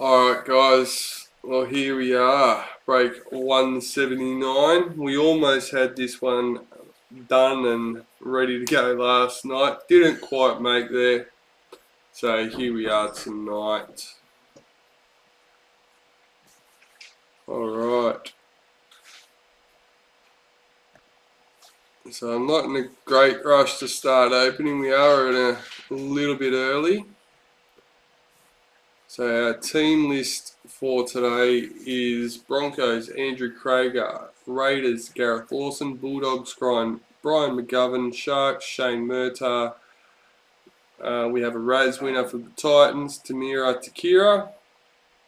Alright guys, well here we are, break 179. We almost had this one done and ready to go last night. Didn't quite make there. So here we are tonight. Alright. So I'm not in a great rush to start opening. We are at a little bit early. So our team list for today is Broncos, Andrew Krager, Raiders, Gareth Lawson, Bulldogs, Brian McGovern, Sharks, Shane Murtagh. We have a Raz winner for the Titans, Tamira Takira,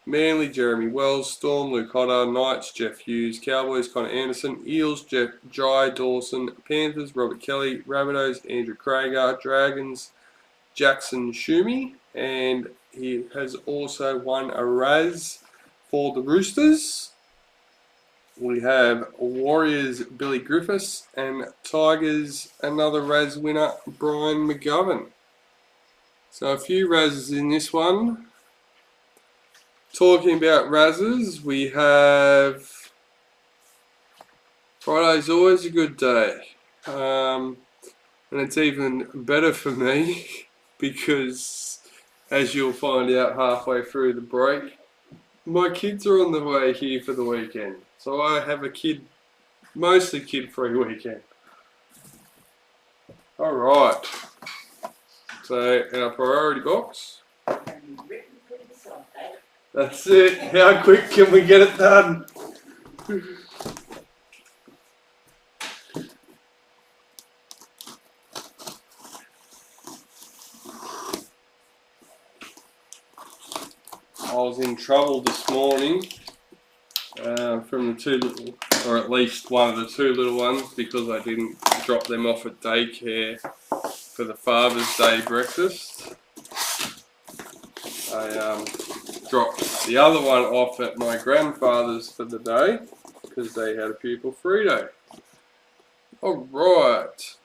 Manly, Jeremy Wells, Storm, Luke Hodder, Knights, Jeff Hughes, Cowboys, Connor Anderson, Eels, Jai Dawson, Panthers, Robert Kelly, Rabbitohs, Andrew Krager, Dragons, Jackson Shumi, and he has also won a Raz for the Roosters. We have Warriors, Billy Griffiths, and Tigers, another Raz winner, Brian McGovern. So a few Razes in this one. Talking about Razes, we have Friday's always a good day. And it's even better for me because, as you'll find out halfway through the break, my kids are on the way here for the weekend. So I have a mostly kid-free weekend. Alright. So our priority box. That's it. How quick can we get it done? I was in trouble this morning from the two little, or at least one of the two little ones, because I didn't drop them off at daycare for the Father's Day breakfast. I dropped the other one off at my grandfather's for the day because they had a pupil free day. Alright.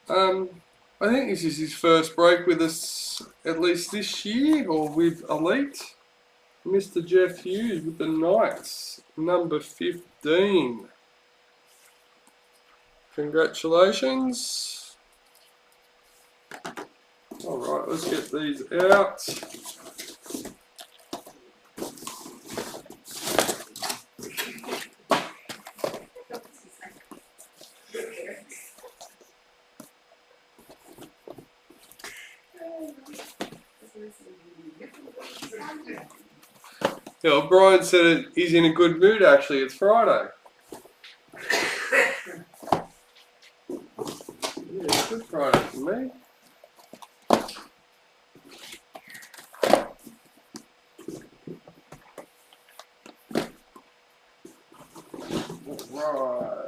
I think this is his first break with us, at least this year, or with Elite. Mr. Jeff Hughes with the Knights, number 15. Congratulations. Alright, let's get these out. Yeah, well, Brian said he's in a good mood actually, it's Friday. Yeah, it's good Friday for me. Alright.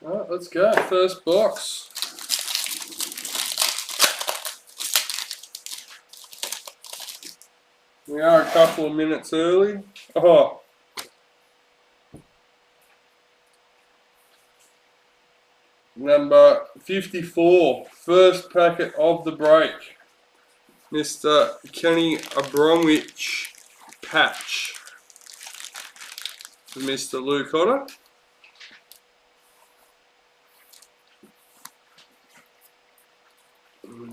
Alright, let's go. First box. We are a couple of minutes early. Oh. Number 54. First packet of the break. Mr. Kenny Abromwich patch. For Mr. Luke Hodder.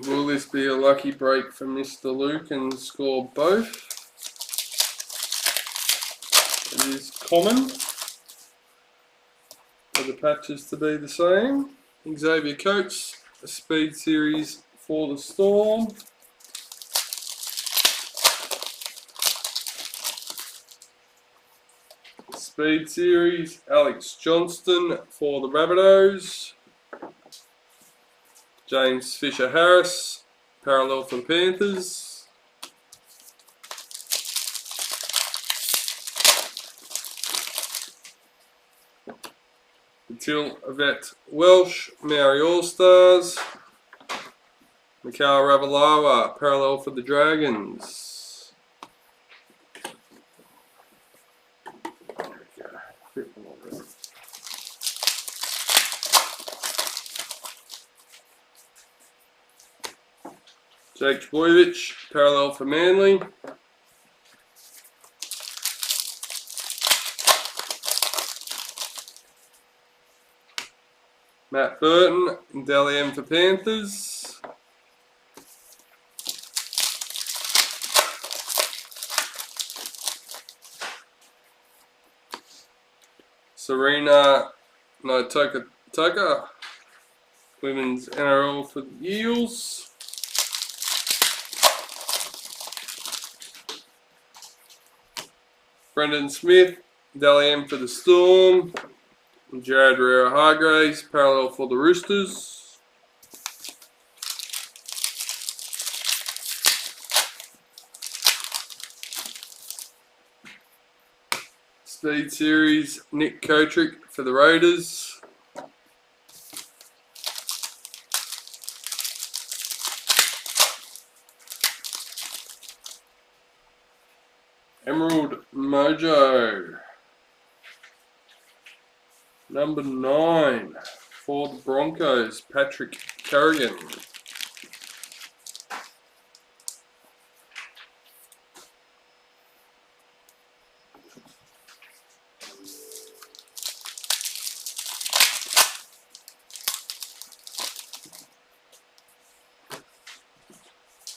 Will this be a lucky break for Mr. Luke and score both? It is common for the patches to be the same. Xavier Coates, a speed series for the Storm. Speed series, Alex Johnston for the Rabbitohs. James Fisher-Harris, parallel for the Panthers. Till Yvette Welsh, Maori All-Stars. Mikhail Ravalawa, parallel for the Dragons. Jake Boyovich, parallel for Manly. Matt Burton, Dally M for Panthers. Serena Toka, Women's NRL for the Eels. Brendan Smith, Dally M for the Storm. Jared Rera Hargraves, parallel for the Roosters. Speed Series, Nick Kotrick for the Raiders. Emerald Mojo. Number 9 for the Broncos, Patrick Carrigan.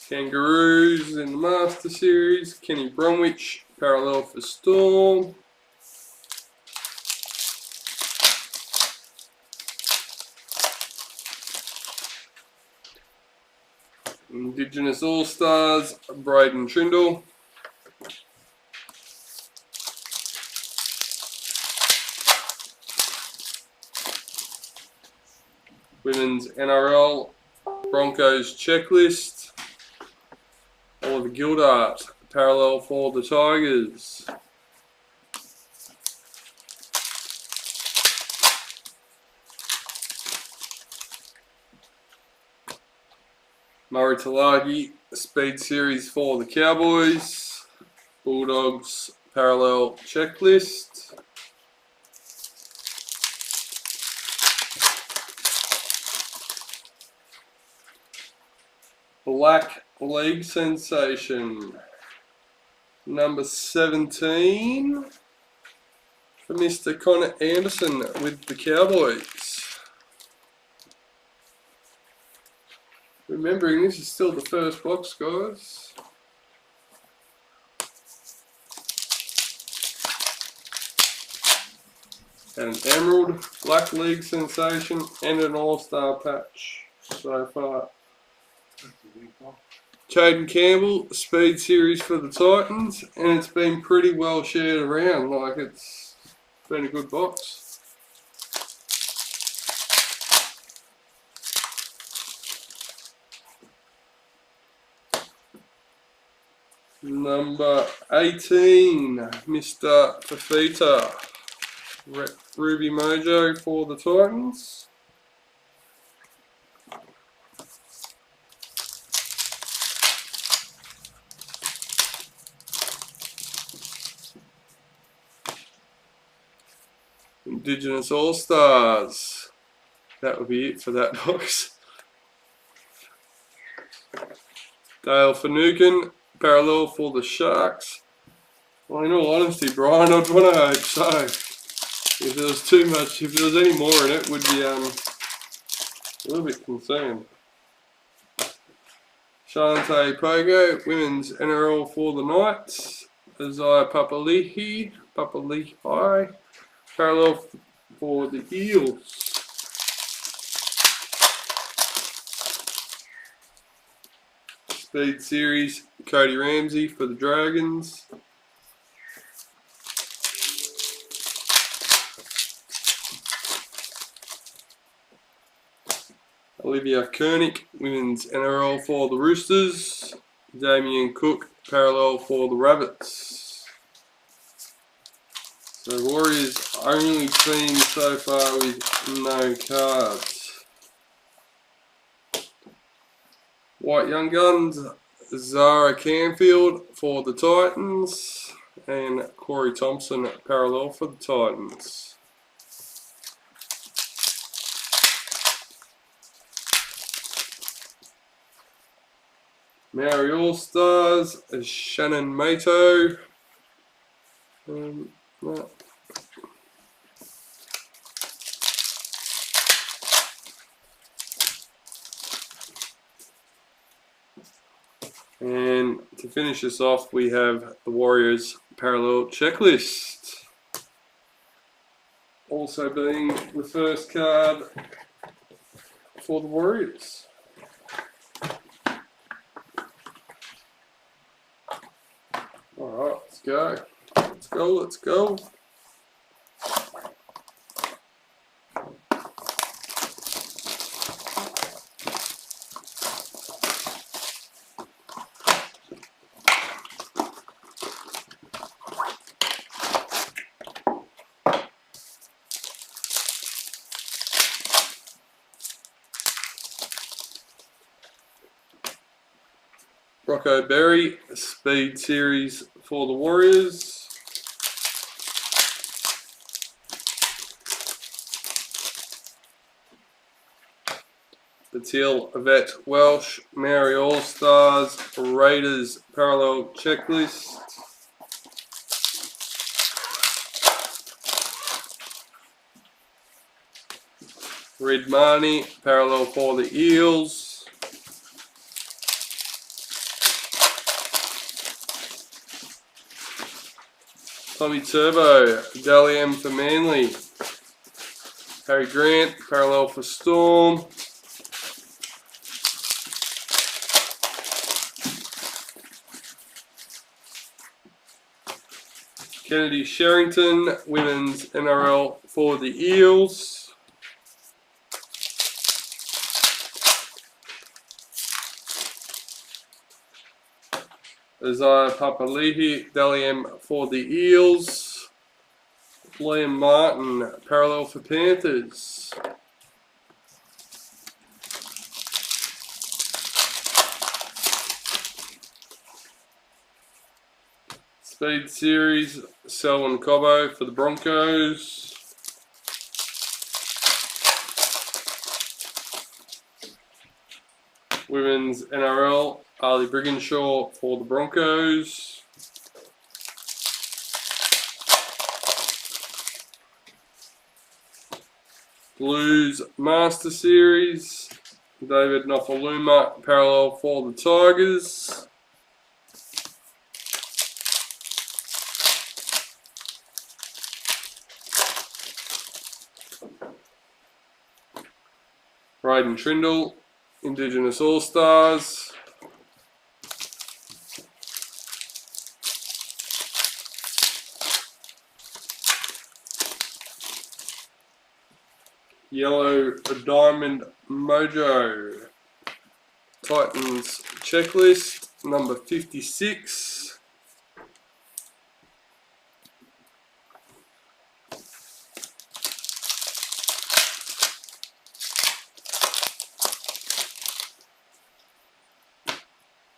Kangaroos in the Master Series, Kenny Bromwich, parallel for Storm. Indigenous All-Stars, Braden Trindle. Women's NRL Broncos Checklist, Oliver Gildart, parallel for the Tigers. Murray Talagi, Speed Series for the Cowboys. Bulldogs parallel checklist. Black League Sensation. Number 17 for Mr. Connor Anderson with the Cowboys. Remembering this is still the first box, guys. And an Emerald, Black League Sensation, and an All-Star patch so far. Caden Campbell, Speed Series for the Titans, and it's been pretty well shared around, like it's been a good box. Number 18, Mr. Fafita, Ruby Mojo for the Titans. Indigenous All-Stars. That would be it for that box. Dale Finucane, parallel for the Sharks. Well, in all honesty, Brian, I'd want to hope so. If there was too much, if there was any more in it, would be a little bit concerned. Shantae Pogo, Women's NRL for the Knights. Isaiah Papali'i, parallel for the Eels. Speed Series, Cody Ramsey for the Dragons. Olivia Koenig, Women's NRL for the Roosters. Damien Cook, parallel for the Rabbits. So Warriors only seen so far with no cards. White Young Guns, Zara Canfield for the Titans, and Corey Thompson parallel for the Titans. Maori All-Stars, Shannon Mato. No. And to finish this off, we have the Warriors parallel checklist. Also being the first card for the Warriors. Alright, let's go. Let's go, let's go. Rocco Berry, Speed Series for the Warriors. Batil Vet Welsh, Maori All-Stars, Raiders parallel checklist. Red Marnie parallel for the Eels. Tommy Turbo, Dally M for Manly. Harry Grant, parallel for Storm. Kennedy Sherrington, Women's NRL for the Eels. Isaiah Papali'i, Dally M for the Eels. Liam Martin, parallel for Panthers. Speed Series, Selwyn Cobbo for the Broncos. Women's NRL, Ali Brigginshaw for the Broncos. Blues Master Series, David Nofaluma, parallel for the Tigers. Braden Trindle, Indigenous All-Stars. Yellow Diamond Mojo. Titans checklist, number 56.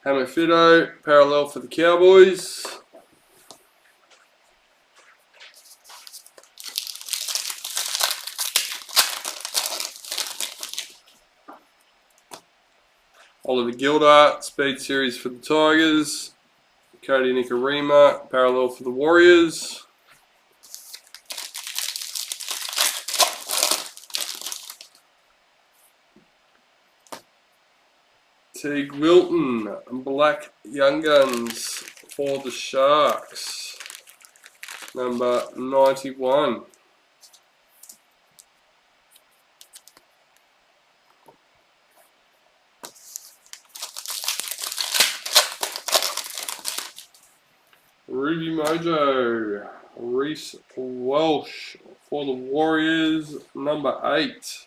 Hammerfido, parallel for the Cowboys. Oliver Gildart, Speed Series for the Tigers. Cody Nikarima, parallel for the Warriors. Teague Wilton, Black Young Guns for the Sharks, number 91. Ruby Mojo, Reese Welsh for the Warriors, number 8.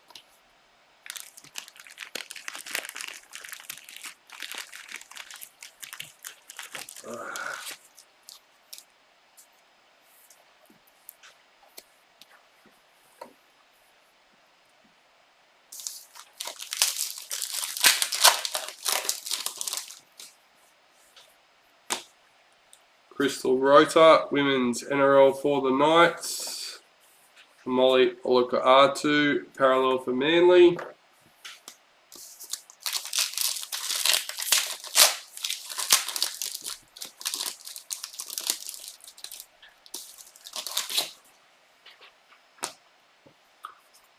Crystal Rota, Women's NRL for the Knights. Molly Oluka-Atu, parallel for Manly.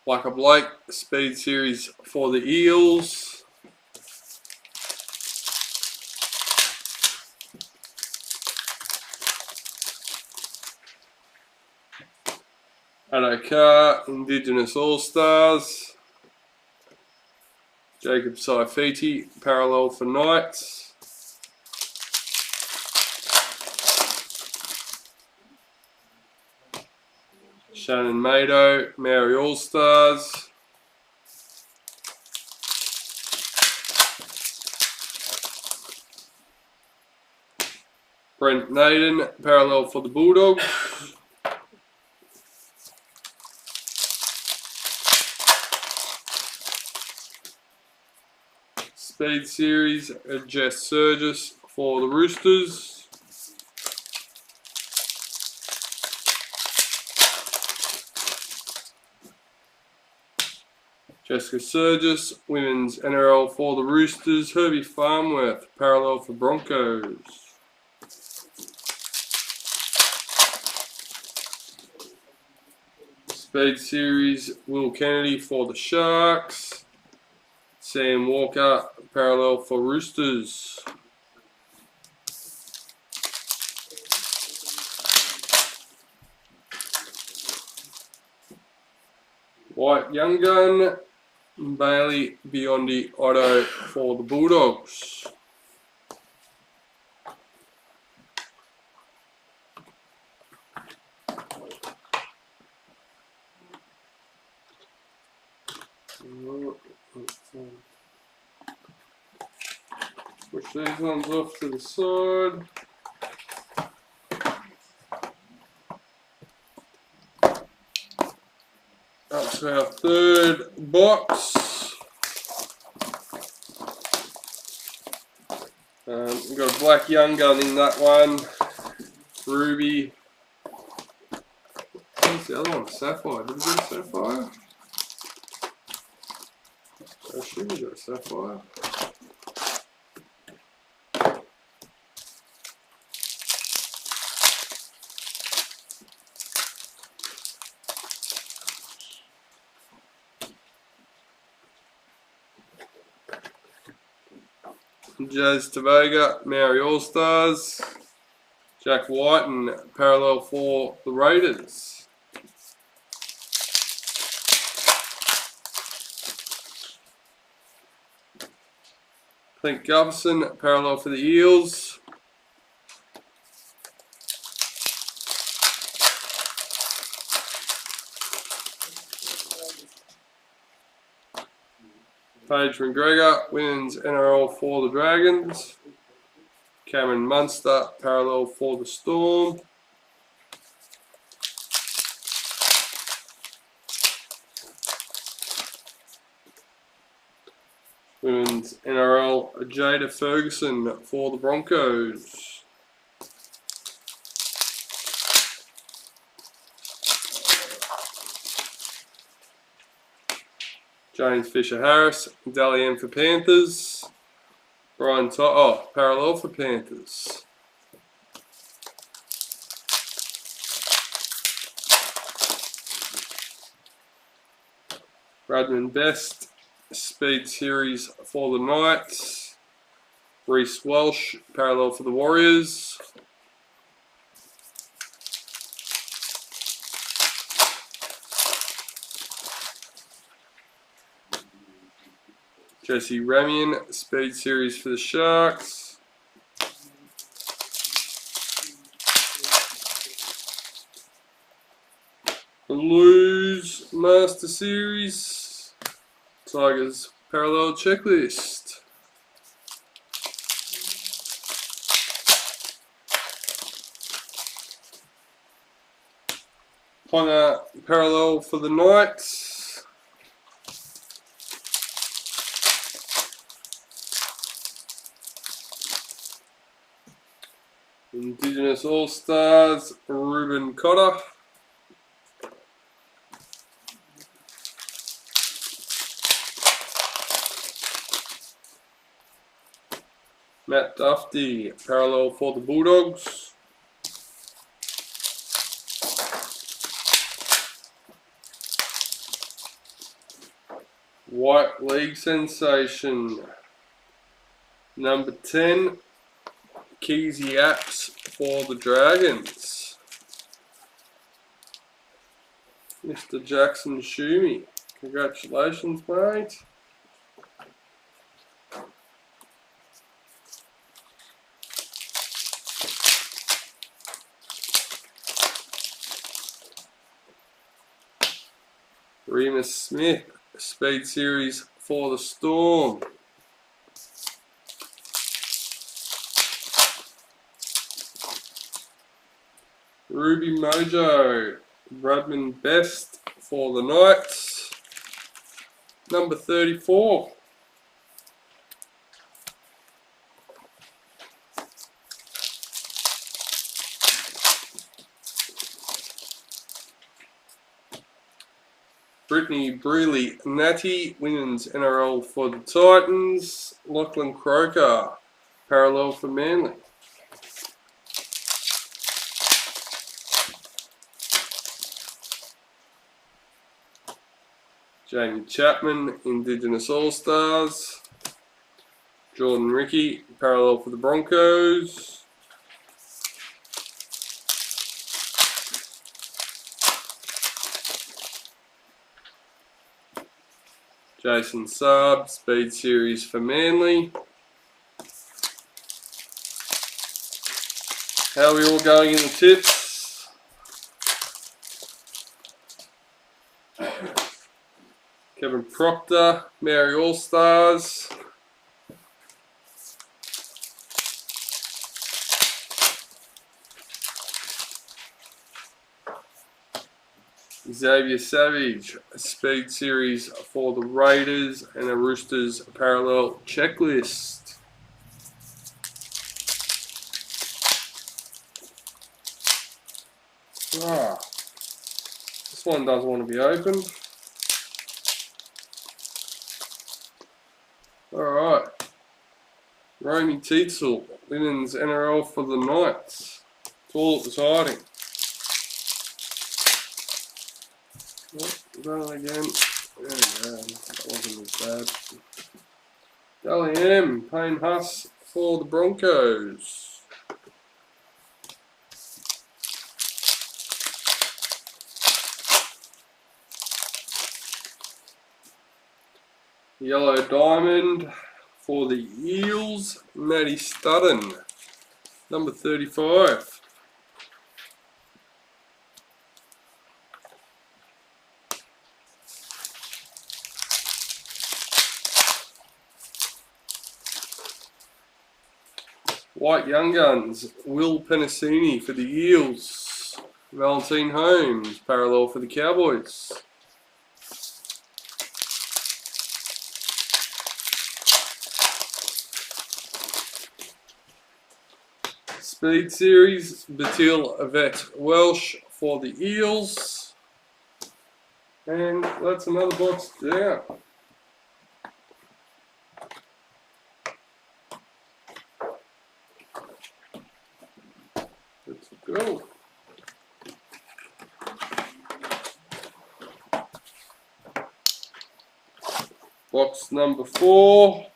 Waka Blake, Speed Series for the Eels. Addo Carr, Indigenous All-Stars. Jacob Saifiti, parallel for Knights. Shannon Mado, Maori All-Stars. Brent Naden, parallel for the Bulldogs. Speed Series, Jess Surgis for the Roosters. Jessica Surgis, Women's NRL for the Roosters. Herbie Farmworth, parallel for Broncos. Speed Series, Will Kennedy for the Sharks. Sam Walker, parallel for Roosters. White Young Gun, Bailey Biondi Otto for the Bulldogs. Push these ones off to the side. Up to our third box. We've got a black Young Gun in that one. Ruby. What's the other one? Sapphire. Did we get a Sapphire? I assume we got a Sapphire. Jazz Tavaga, Maori All-Stars. Jack Whiten, parallel for the Raiders. Clint Gubson, parallel for the Eels. Paige McGregor, Women's NRL for the Dragons. Cameron Munster, parallel for the Storm. Women's NRL, Jada Ferguson for the Broncos. James Fisher-Harris, Dally M for Panthers. Brian parallel for Panthers. Bradman Best, Speed Series for the Knights. Reece Walsh, parallel for the Warriors. Jesse Ramian, Speed Series for the Sharks. Blues Master Series. Tigers Parallel Checklist. Ponga Parallel for the Knights. Indigenous All-Stars, Ruben Cotter. Matt Duffy, parallel for the Bulldogs. White League sensation, number 10, Keezy Apps for the Dragons. Mr. Jackson Shumi, congratulations, mate. Remus Smith, Speed Series for the Storm. Ruby Mojo, Bradman Best for the Knights. Number 34. Brittany Brealey Natty, Women's NRL for the Titans. Lachlan Croker, parallel for Manly. Jamie Chapman, Indigenous All-Stars. Jordan Ricky, parallel for the Broncos. Jason Saab, Speed Series for Manly. How are we all going in the tips? Kevin Proctor, Mary All-Stars. Xavier Savage, a Speed Series for the Raiders and a Roosters parallel checklist. This one doesn't want to be opened. Alright. Romy Teetsel, Women's NRL for the Knights. It's all it was hiding. Done it again. There we go. That wasn't as bad. Dally M, Payne Huss for the Broncos. Yellow Diamond for the Eels, Maddie Studden, number 35. White Young Guns, Will Penasini for the Eels. Valentine Holmes, parallel for the Cowboys. Speed Series, Batil Yvette Welsh for the Eels. And that's another box down. Let's go. Box number 4.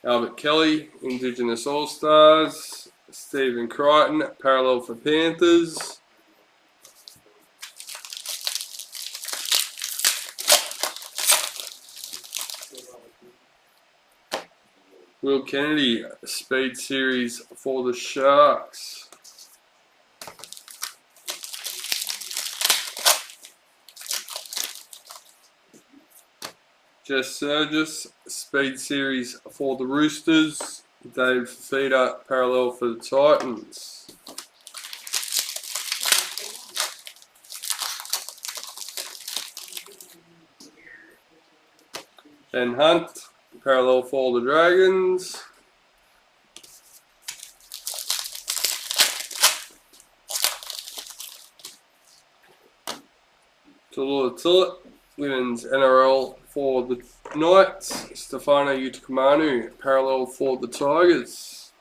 Albert Kelly, Indigenous All-Stars. Stephen Crichton, parallel for Panthers. Will Kennedy, Speed Series for the Sharks. Jess Surgis, Speed Series for the Roosters. Dave Fafita, parallel for the Titans. Ben Hunt, parallel for the Dragons. Tallulah, women's NRL for the Knights. Stefano Utokumanu, parallel for the Tigers.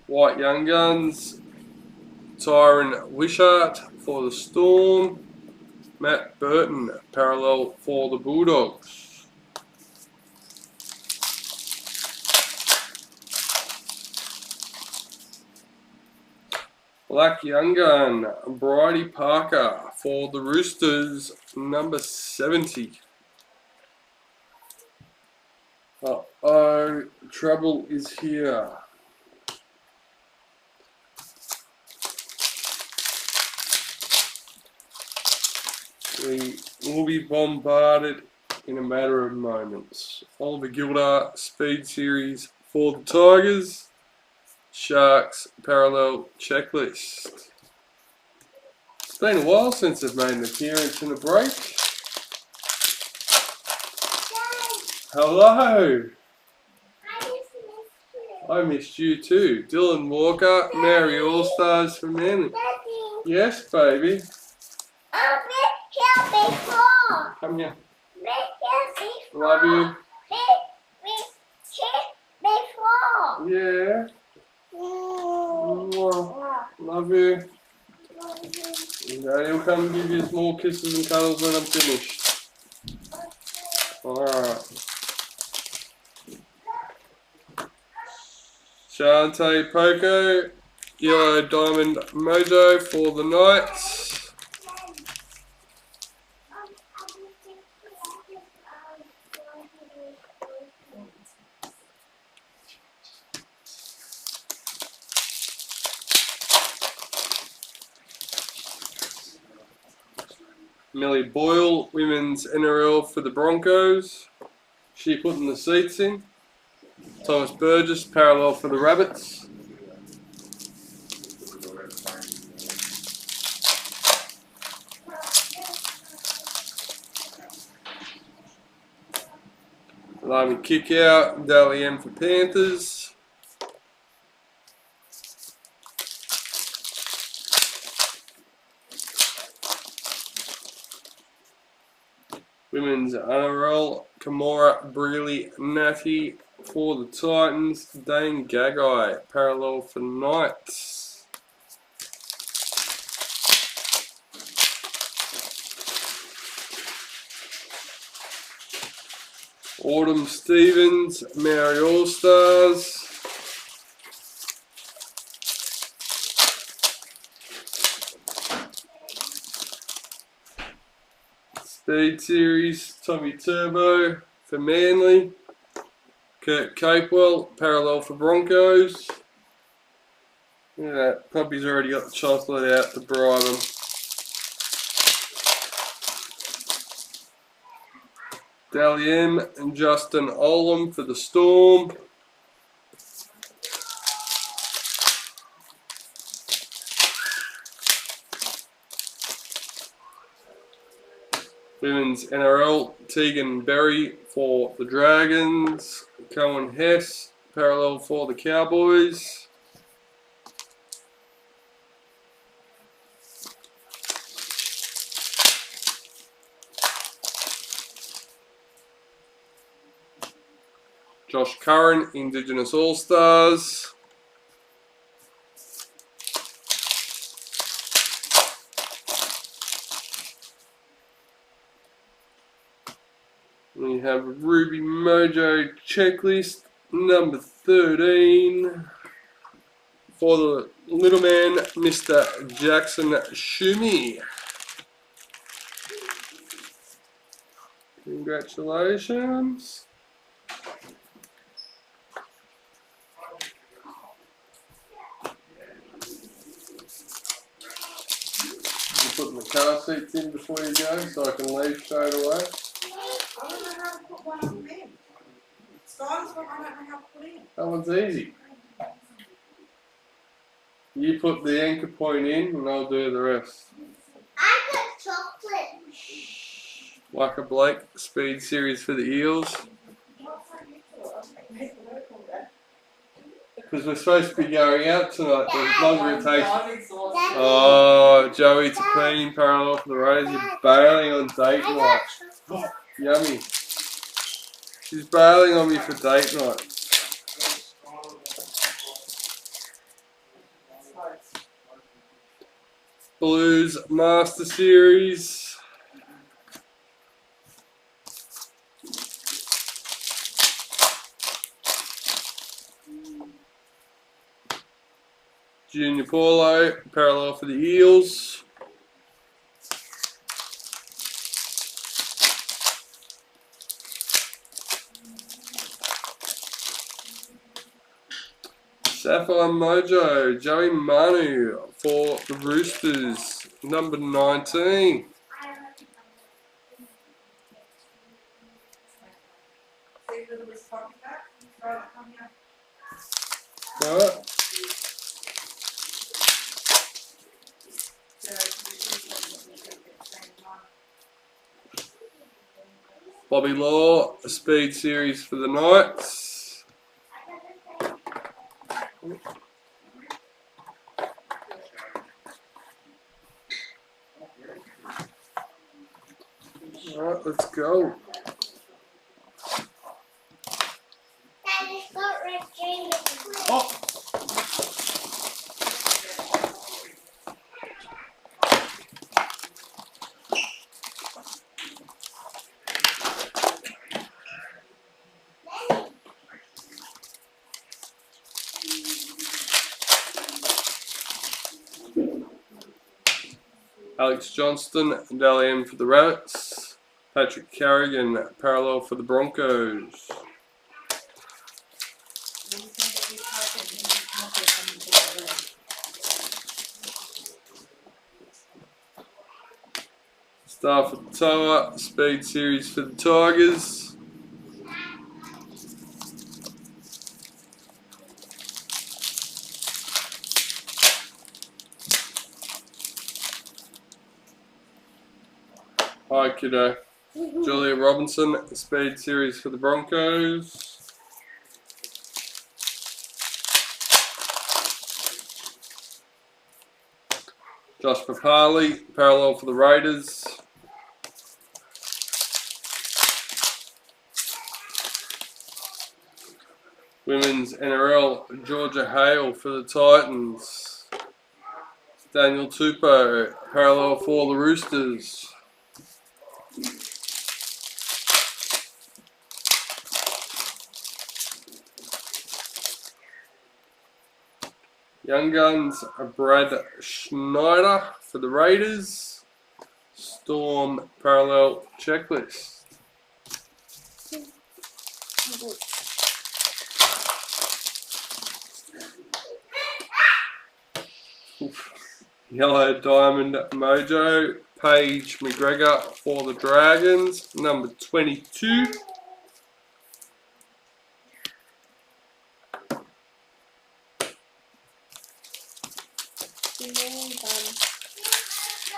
White Young Guns, Tyron Wishart for the Storm. Matt Burton, parallel for the Bulldogs. Black Young Gun, Bridie Parker for the Roosters, number 70. Uh-oh, trouble is here. We will be bombarded in a matter of moments. Oliver Gilder, Speed Series for the Tigers. Sharks parallel checklist. It's been a while since I've made an appearance in a break. Hello. I missed you too. Dylan Walker, Mary All Stars for Men. Yes, baby. Come here. Love you. Yeah. Love you. Daddy will come give you more kisses and cuddles when I'm finished. Alright. Shante Poco, Yellow Diamond Mojo for the Knights. Millie Boyle, women's NRL for the Broncos. She putting the seats in. Thomas Burgess, parallel for the Rabbits. Lamy kick out, Dally M for Panthers. Women's NRL, Kamora Brealey Natty for the Titans. Dane Gagai, parallel for Knights. Autumn Stevens, Maori All Stars. Speed Series, Tommy Turbo for Manly. Kurt Capewell, parallel for Broncos. Look at that, Puppy's already got the chocolate out to bribe him. Dally M and Justin Olam for the Storm. Women's NRL, Tegan Berry for the Dragons. Cohen Hess, parallel for the Cowboys. Josh Curran, Indigenous All Stars. We have Ruby Mojo Checklist, number 13. For the little man, Mr. Jackson Shumi. Congratulations. car seats in before you go so I can leave straight away? I don't know how to put one on them. Sky's what I don't know how to put in. That one's easy. You put the anchor point in and I'll do the rest. I got chocolate. Like a Blake speed series for the Eels. Because we're supposed to be going out tonight, but the longer it takes. Oh, Joey Tapine, parallel for the Raiders, you're bailing on date night. Yummy. She's bailing on me for date night. Blues Master Series. Junior Paulo, parallel for the Eels. Sapphire Mojo, Joey Manu for the Roosters, number 19. Alright. Bobby Law, a speed series for the Knights. Alright, let's go. Oh. Alex Johnston, Dally M for the Rabbits. Patrick Carrigan, parallel for the Broncos. Star for the Toa, speed series for the Tigers. Hi kiddo. Julia Robinson, speed series for the Broncos. Josh Papali, parallel for the Raiders. Women's NRL, Georgia Hale for the Titans. Daniel Tupou, parallel for the Roosters. Young Guns, Brad Schneider for the Raiders. Storm parallel checklist. Yellow Diamond Mojo, Paige McGregor for the Dragons, number 22.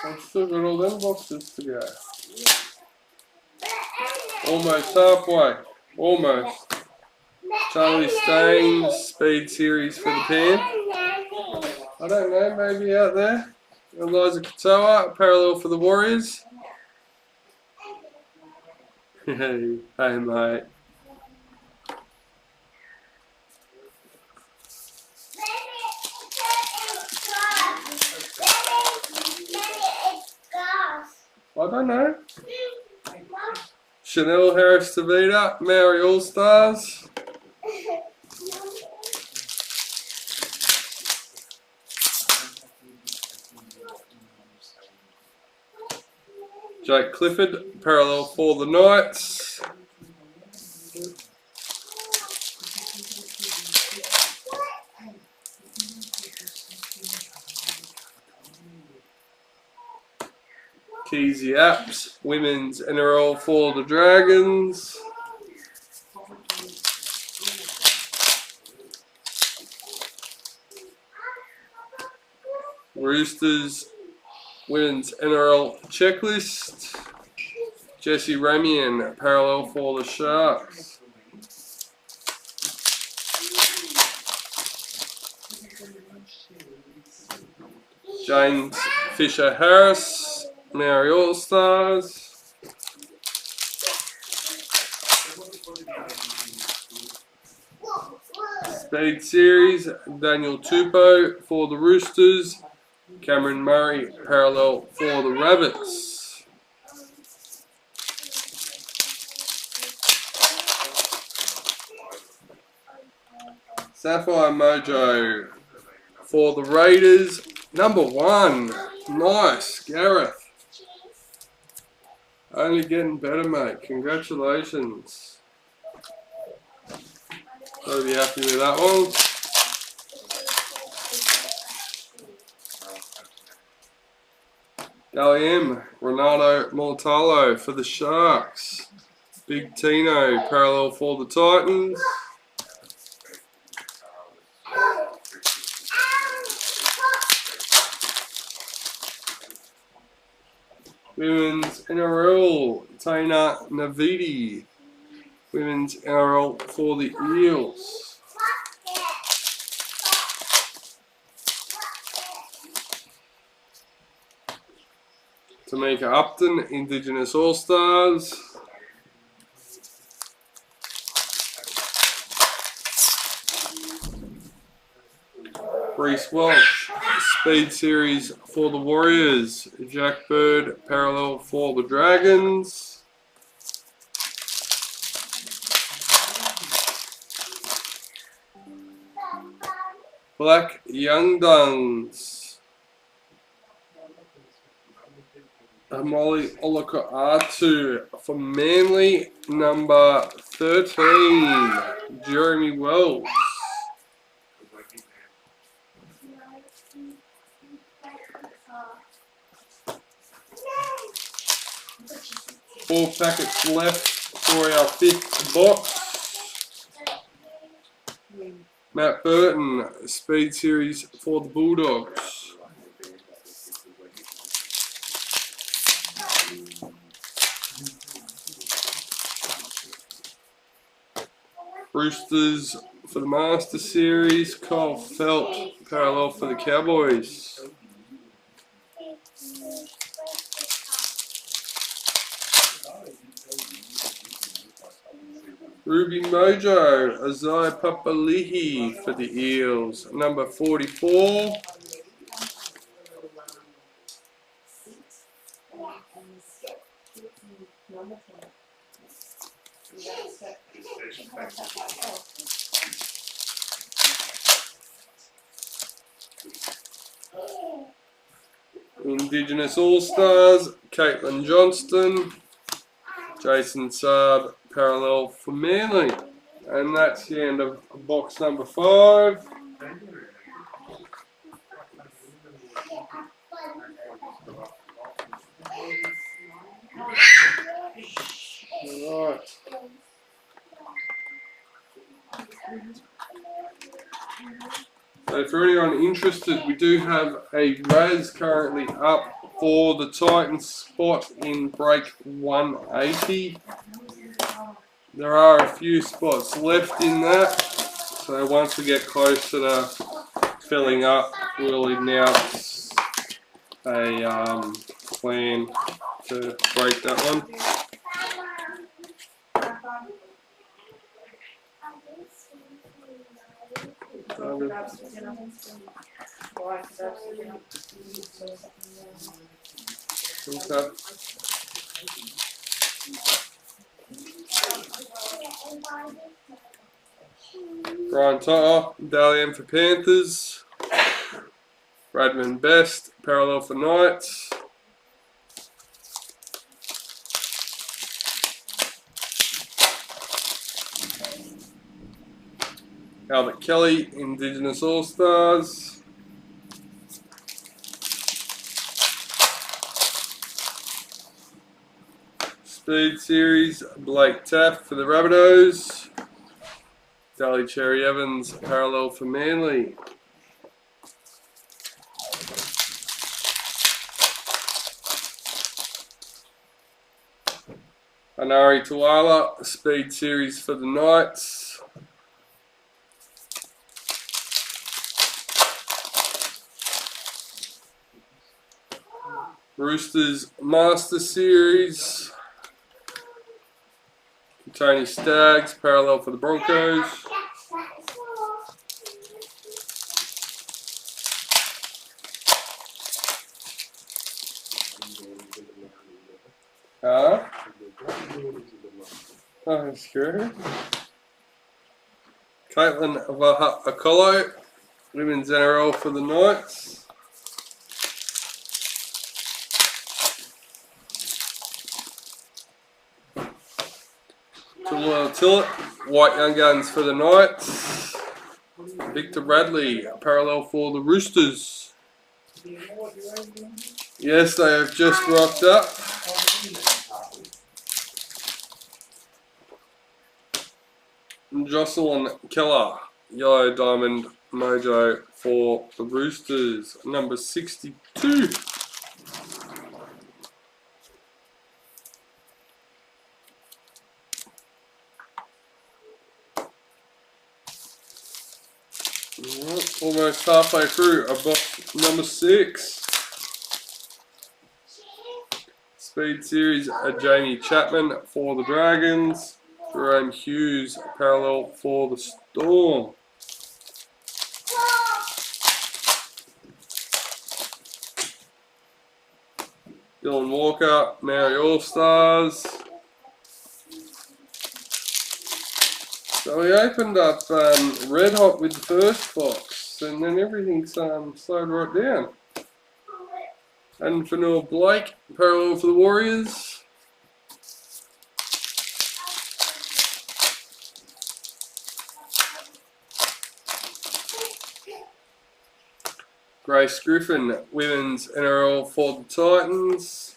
I've still got all them boxes to go. Almost halfway. Almost. Charlie Staines, speed series for the Pan. I don't know, maybe out there. Eliza Katoa, parallel for the Warriors. Hey, mate. I don't know. Chanel Harris Tavita, Maori All Stars. Jake Clifford, parallel for the Knights. Keezy Apps, Women's NRL for the Dragons. Roosters, Women's NRL Checklist. Jesse Ramian, parallel for the Sharks. James Fisher-Harris, Maori All-Stars. Speed Series, Daniel Tupou for the Roosters. Cameron Murray, parallel for the Rabbits. Sapphire Mojo for the Raiders. Number 1. Nice, Gareth. Only getting better, mate. Congratulations. Gotta be happy with that one. Dally M, Ronaldo Mortalo for the Sharks. Big Tino, parallel for the Titans. Women's NRL, Taina Navidi. Women's NRL for the Eels. Tamika Upton, Indigenous All-Stars. Reece Welch, Speed Series for the Warriors. Jack Bird, parallel for the Dragons. Black Young Duns. Molly Olakau'atu for Manly, number 13. Jeremy Wells. Four packets left for our 5th box. Matt Burton, Speed Series for the Bulldogs. Roosters for the Master Series. Kyle Felt, parallel for the Cowboys. Ruby Mojo, Azai Papali'i for the Eels, number 44. Indigenous All-Stars, Caitlin Johnston. Jason Saab, parallel for Manly. And that's the end of box number 5. Alright. So for anyone interested, we do have a Raz currently up for the Titans spot in break 180. There are a few spots left in that, so once we get closer to filling up, we'll announce a plan to break that one. Okay. Brian Totter, Dalian for Panthers. Bradman Best, parallel for Knights. Albert Kelly, Indigenous All-Stars. Speed Series, Blake Taft for the Rabbitohs. Daly Cherry Evans, parallel for Manly. Anari Tuala, Speed Series for the Knights. Roosters Master Series. Tony Staggs, parallel for the Broncos. Oh, that's good. Caitlin Vaha-Akolo, Women's NRL for the Knights. Tillett, White Young Guns for the Knights. Victor Bradley, parallel for the Roosters. Yes, they have just rocked up. Jocelyn Keller, Yellow Diamond Mojo for the Roosters, number 62. Almost halfway through, a box number 6. Speed Series, Jamie Chapman for the Dragons. Jerome Hughes, parallel for the Storm. Dylan Walker, Maori All-Stars. So we opened up red hot with the first box, and then everything's slowed right down. And for Noah Blake, parallel for the Warriors. Grace Griffin, Women's NRL for the Titans.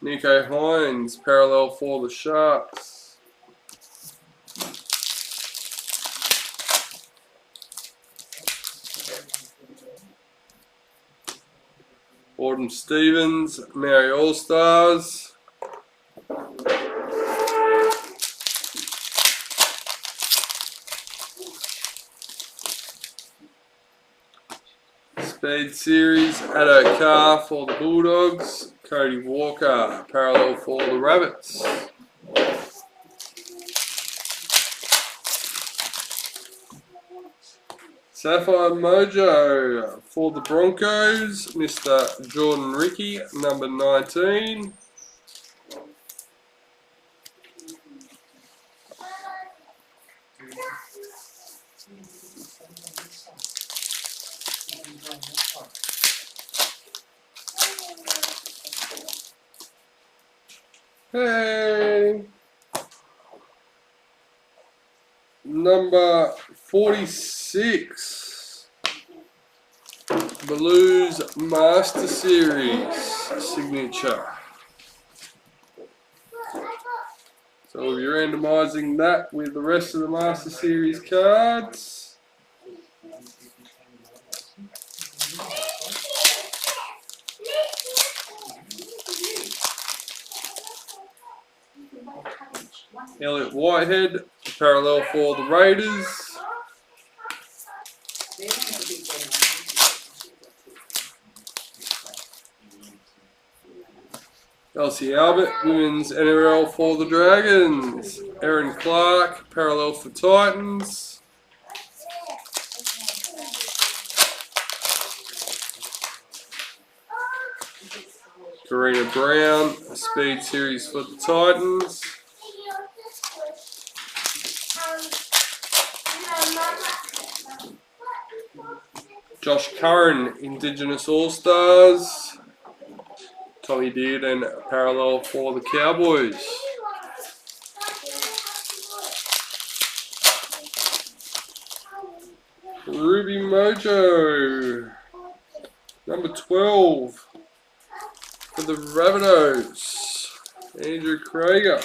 Nico Hines, parallel for the Sharks. Auden Stevens, Maori All-Stars. Speed Series, Addo Carr for the Bulldogs. Cody Walker, parallel for the Rabbits. Sapphire Mojo for the Broncos, Mr. Jordan Ricky, number 19. Hey! Number 46. Blues Master Series signature. So we'll be randomising that with the rest of the Master Series cards. Elliot Whitehead, parallel for the Raiders. Elsie Albert, Women's NRL for the Dragons. Erin Clark, parallel for Titans. Karina Brown, Speed Series for the Titans. Josh Curran, Indigenous All-Stars. Tommy Dearden, parallel for the Cowboys. Ruby Mojo, number 12 for the Rabbitohs. Andrew Krager.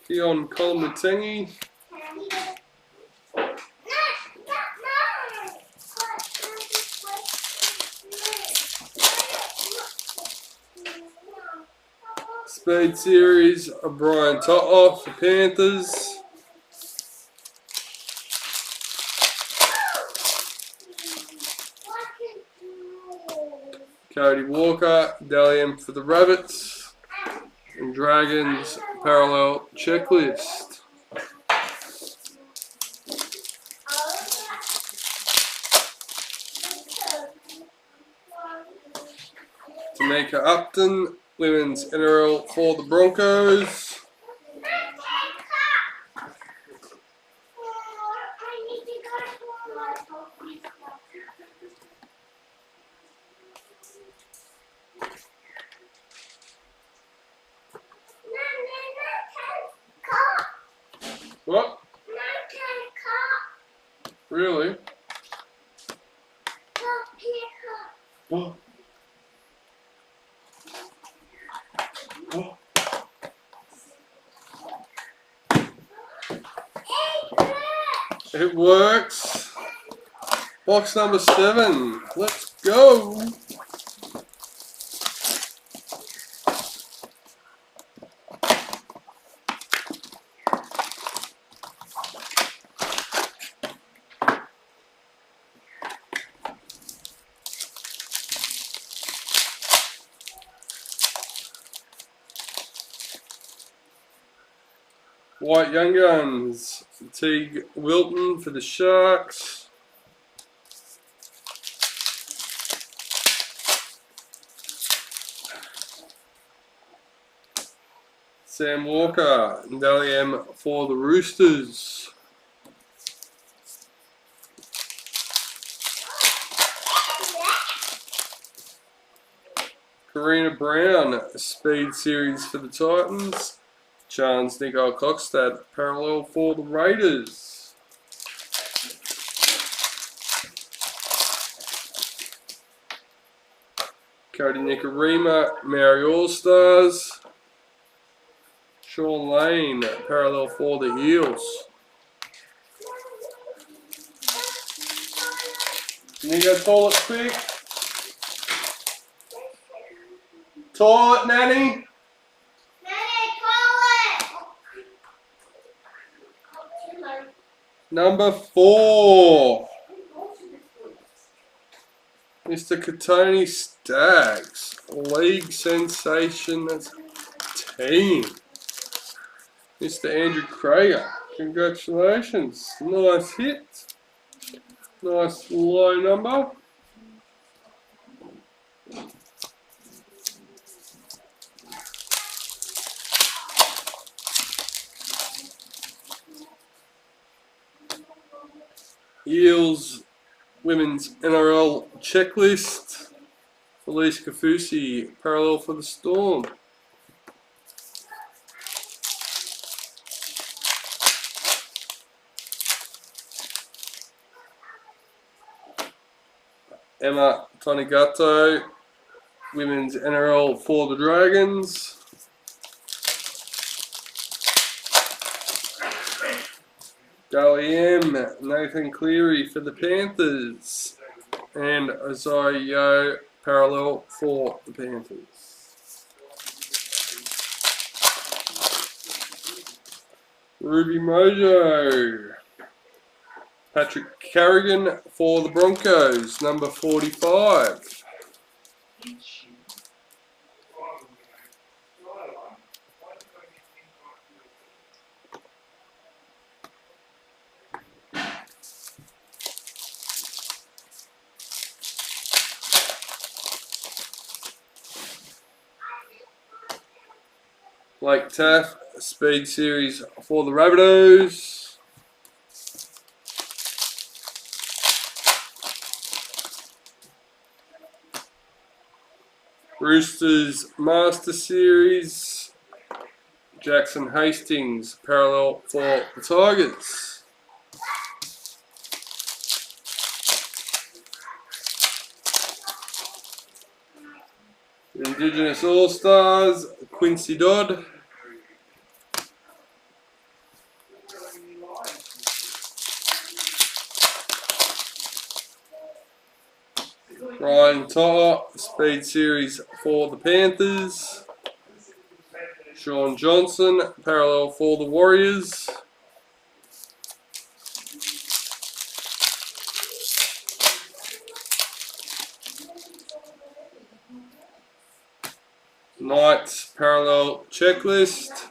Keon Kolomutangi. Speed Series of Brian To'o for Panthers. Cody Walker, Dalian for the Rabbits. And Dragons Parallel Checklist. Tamika Upton, Women's NRL for the Broncos. What? Really? Oh. Oh. It works. Box number 7. Let's go. White Young Guns, Teague Wilton for the Sharks. Sam Walker, Dalian for the Roosters. Karina Brown, Speed Series for the Titans. Chance Nico Cockstad, parallel for the Raiders. Cody Nicarima, Mary All-Stars. Sean Lane, parallel for the Eels. Nico, toilet quick. Toilet, Nanny. Number 4, Mr. Katoni Staggs, league sensation, that's team. Mr. Andrew Krager, congratulations, nice hit, nice low number. Eels Women's NRL Checklist. Felice Kafusi, parallel for the Storm. Emma Tonigato, Women's NRL for the Dragons. Dally M, Nathan Cleary for the Panthers, and Isaiah Yeo, parallel for the Panthers. Ruby Mojo, Patrick Carrigan for the Broncos, number 45. Blake Taff, Speed Series for the Rabbitohs. Roosters Master Series, Jackson Hastings, parallel for the Tigers. Indigenous All-Stars, Quincy Dodd. Ryan Totter, Speed Series for the Panthers. Sean Johnson, parallel for the Warriors. Knights parallel checklist.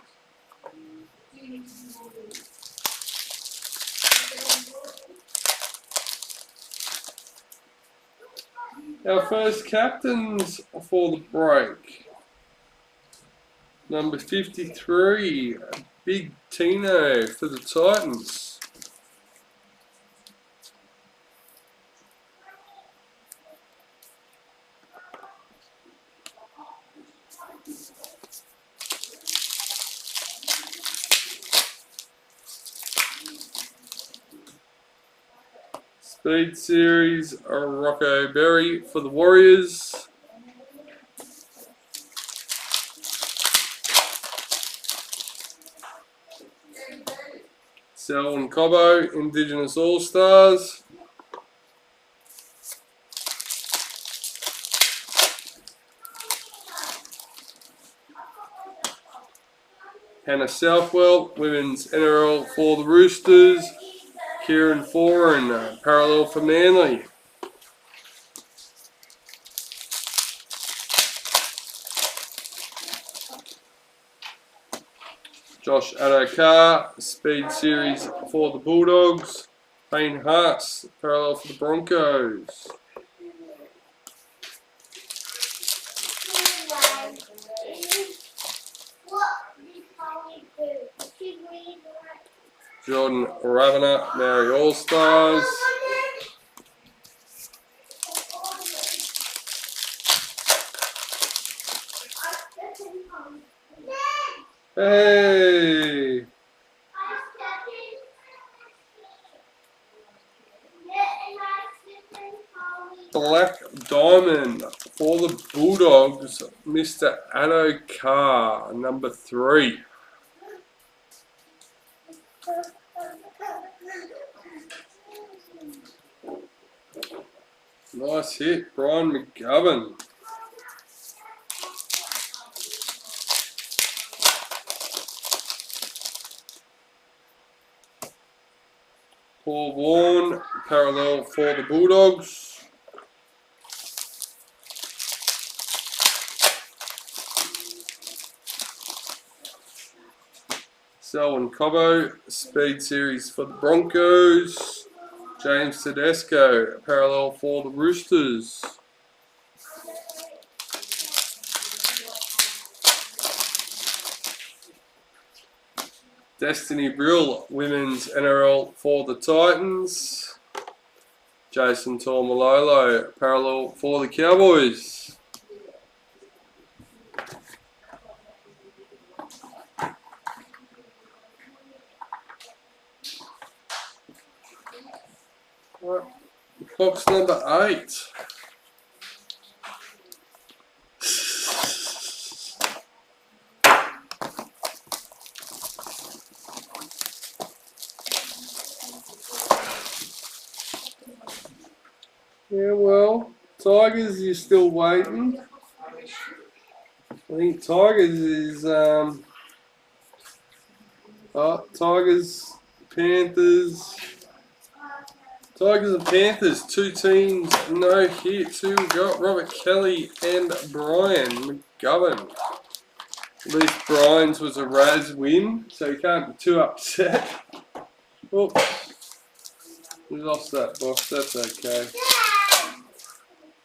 Our first captains for the break. Number 53, Big Tino for the Titans. Speed Series, Rocco Berry for the Warriors. Selwyn Cobbo, Indigenous All-Stars. Hannah Southwell, Women's NRL for the Roosters. Kieran Foran, parallel for Manly. Josh Adokar, Speed Series for the Bulldogs. Payne Haas, parallel for the Broncos. Jordan Ravana, Maori All-Stars. Hey! Black Diamond for the Bulldogs, Mr. Adokar, number 3. Nice hit, Brian McGovern. Paul Vaughan, parallel for the Bulldogs. Selwyn Cobbo, Speed Series for the Broncos. James Tedesco, parallel for the Roosters. Destiny Brill, Women's NRL for the Titans. Jason Taumalolo, parallel for the Cowboys. Box number 8. Yeah, well, Tigers, you're still waiting. I think Tigers is Tigers, Panthers. Tigers and Panthers, 2 teams, no hits. Who we got? Robert Kelly and Brian McGovern. At least Brian's was a Raz win, so you can't be too upset. Oops. We lost that box, that's okay.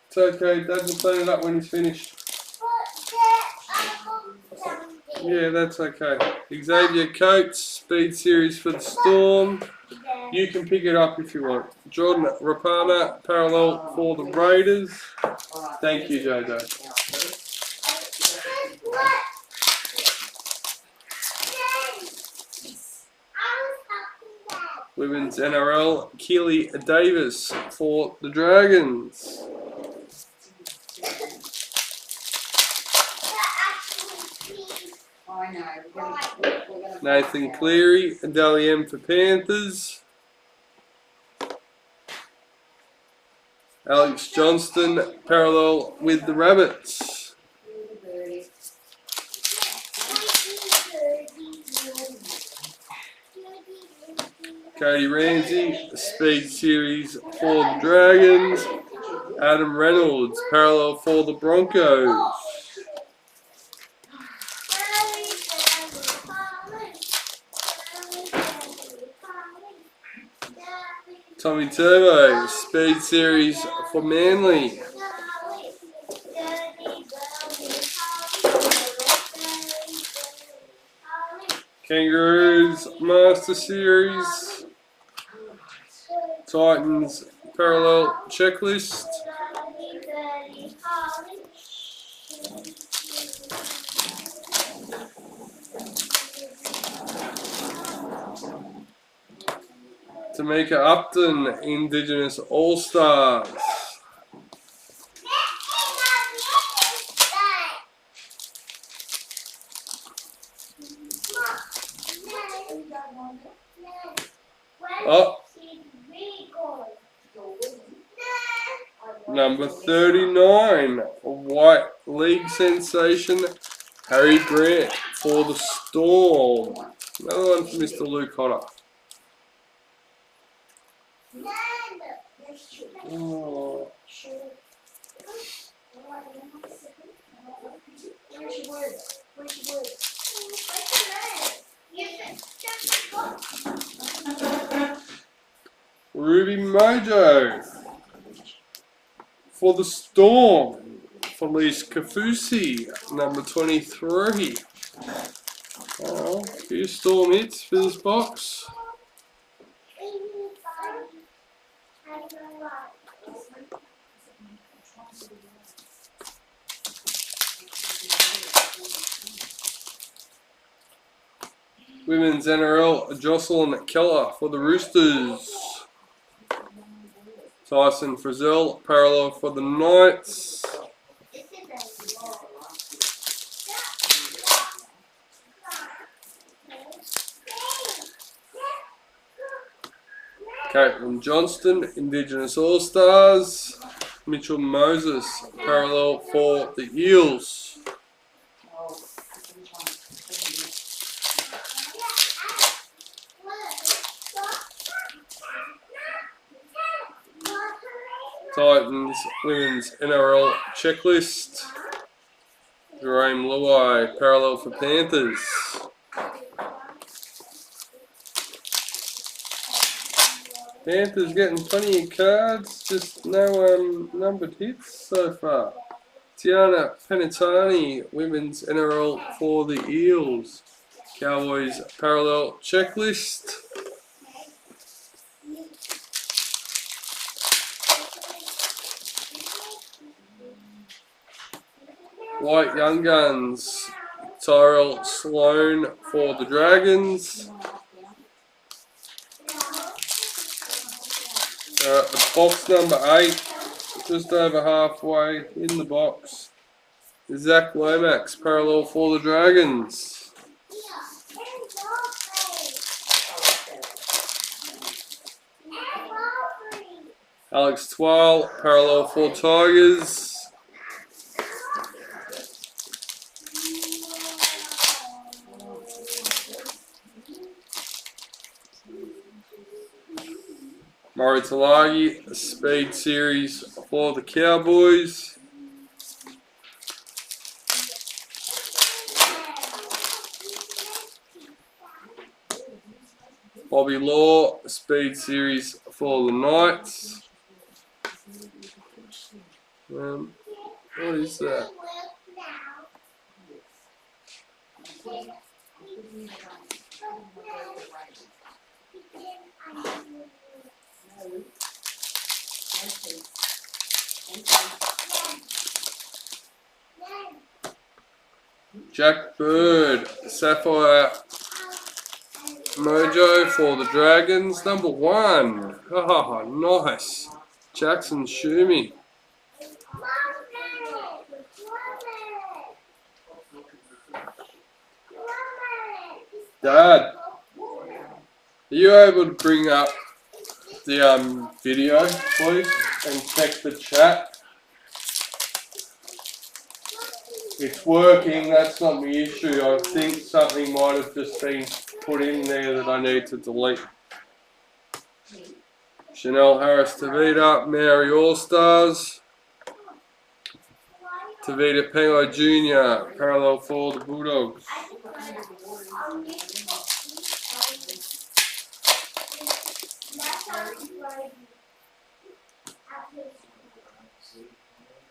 It's okay, Dad will clean it up when he's finished. Yeah, that's okay. Xavier Coates, Speed Series for the Storm. You can pick it up if you want. Jordan Rapana, parallel for the Raiders. Thank you, Jojo. Women's NRL, Keely Davis for the Dragons. I know. We're gonna Nathan Cleary, Dally M for Panthers. Alex Johnston, parallel with the Rabbits. Cody Ramsey, Speed Series for the Dragons. Adam Reynolds, parallel for the Broncos. Tommy Turbo, Speed Series for Manly. Kangaroos, Master Series. Titans, Parallel Checklist. Tamika Upton, Indigenous All-Stars. Oh, number 39, White League sensation, Harry Grant for the Storm. Another one for Mr. Luke Hodder. Oh. Ruby Mojo for the Storm. Felice Kafusi, number 23. Oh, a few Storm hits for this box. Women's NRL, Jocelyn Keller for the Roosters. Tyson Frizzell, parallel for the Knights. Caitlin Johnston, Indigenous All-Stars. Mitchell Moses, parallel for the Eels. Titans Women's NRL Checklist. Jerome Luai, parallel for Panthers. Panthers getting plenty of cards, just no numbered hits so far. Tiana Penitani, Women's NRL for the Eels. Cowboys parallel checklist. White Young Guns, Tyrell Sloan for the Dragons. Box number 8, just over halfway in the box. Zach Lomax, parallel for the Dragons. Alex Twal, parallel for Tigers. Murray Talagi, Speed Series for the Cowboys. Bobby Law, Speed Series for the Knights. What is that? Jack Bird, Sapphire Mojo for the Dragons, number 1. Oh, nice. Jackson Shumi. Dad, are you able to bring up the video, please, and check the chat? It's working, that's not the issue. I think something might have just been put in there that I need to delete. Chanel Harris Tavita, Mary All-Stars, Tavita Pengo Jr., parallel for the Bulldogs.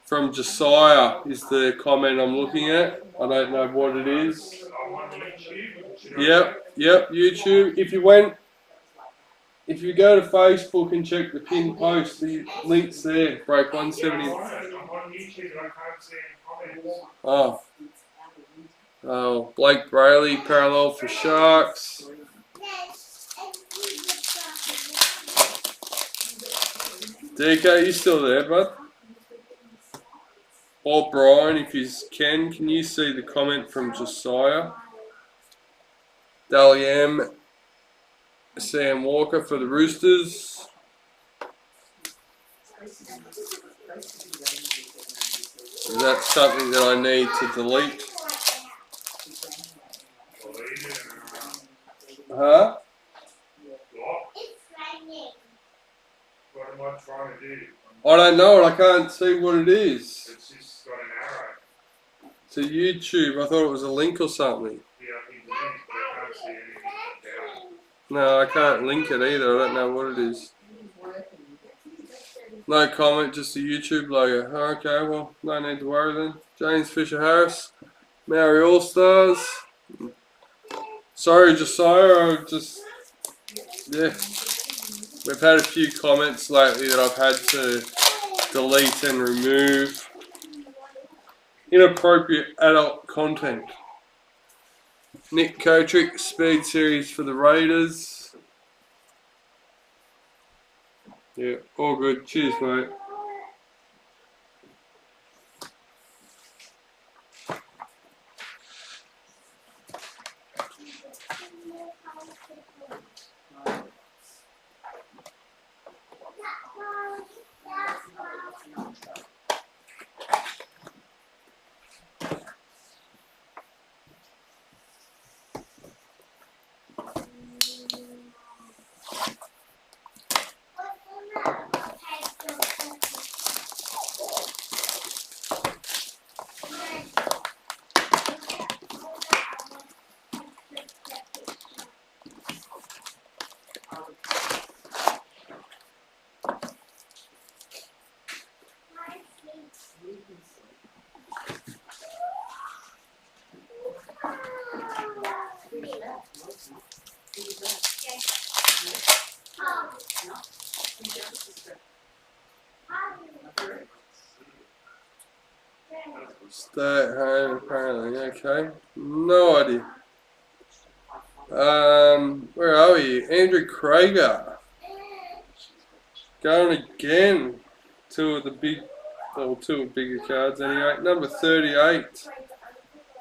From Josiah is the comment I'm looking at. I don't know what it is. Yep, YouTube. If you go to Facebook and check the pinned post, the link's there. Break 170. Oh, Blake Brayley, parallel for Sharks. DK, you still there, bud? Or Brian, if you can you see the comment from Josiah? Dally M, Sam Walker for the Roosters. Is that something that I need to delete? Huh? What am I trying to do? I don't know it. I can't see what it is. It's just got an arrow. To YouTube. I thought it was a link or something. Yeah, I think it is, but I can't see anything down. No, I can't link it either. I don't know what it is. No comment, just the YouTube logo. Okay, well, no need to worry then. James Fisher Harris, Maori All Stars. Sorry, Josiah. Yeah. We've had a few comments lately that I've had to delete and remove. Inappropriate adult content. Nick Kotrick, Speed Series for the Raiders. Yeah, all good. Cheers, mate. Stay at home, apparently. Okay, no idea. Where are we? Andrew Krager. Going again. Two of the bigger cards anyway. Number 38.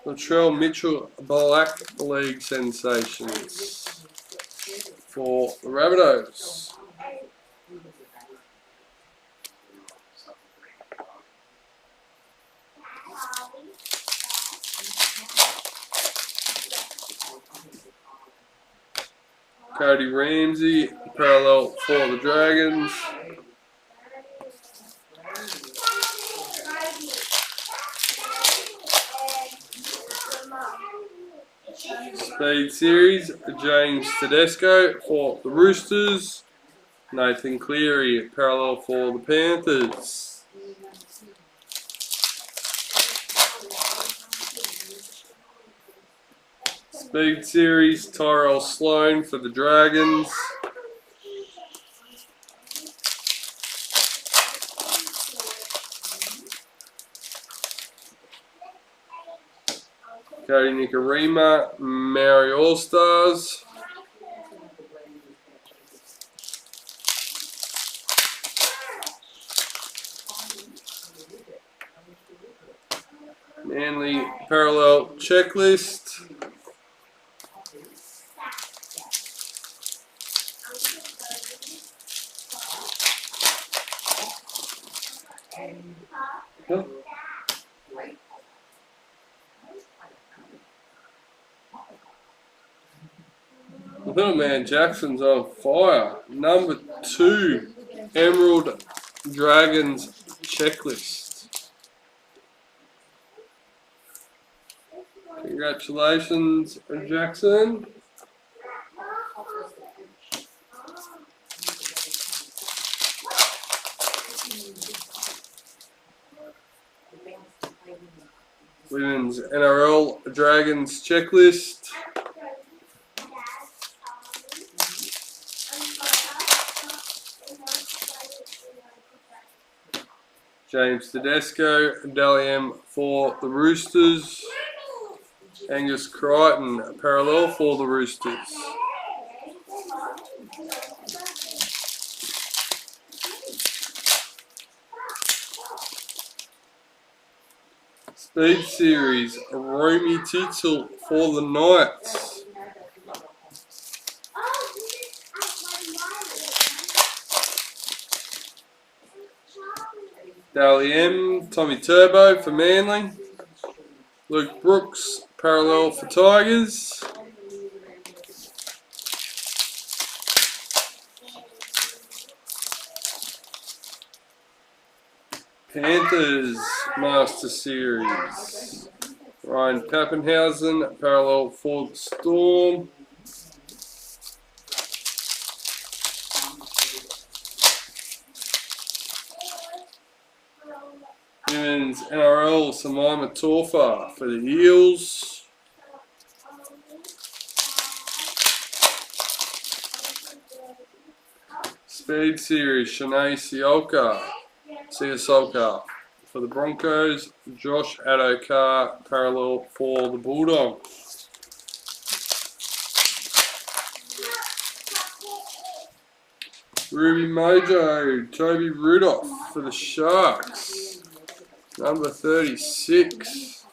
Latrell Mitchell, Black League Sensations for the Rabbitohs. Cody Ramsey, parallel for the Dragons. Speed Series, James Tedesco for the Roosters. Nathan Cleary, parallel for the Panthers. Speed Series, Tyrell Sloan for the Dragons. Cody Nikorima, Maori All Stars. Manly Parallel Checklist. Huh? Little man Jackson's on fire. Number 2, Emerald Dragons Checklist. Congratulations, Jackson. Women's NRL Dragons Checklist. James Tedesco, Dally for the Roosters. Angus Crichton, parallel for the Roosters. Speed Series, Romy Titzel for the Knights. Dally Tommy Turbo for Manly. Luke Brooks, parallel for Tigers. Panthers Master Series. Ryan Pappenhausen, parallel for the Storm. Women's NRL Samaima Torfa for the Eels. Speed Series, Shanae Siasoka for the Broncos. Josh Adokar, parallel for the Bulldogs. Ruby Mojo, Toby Rudolph for the Sharks. Number 36.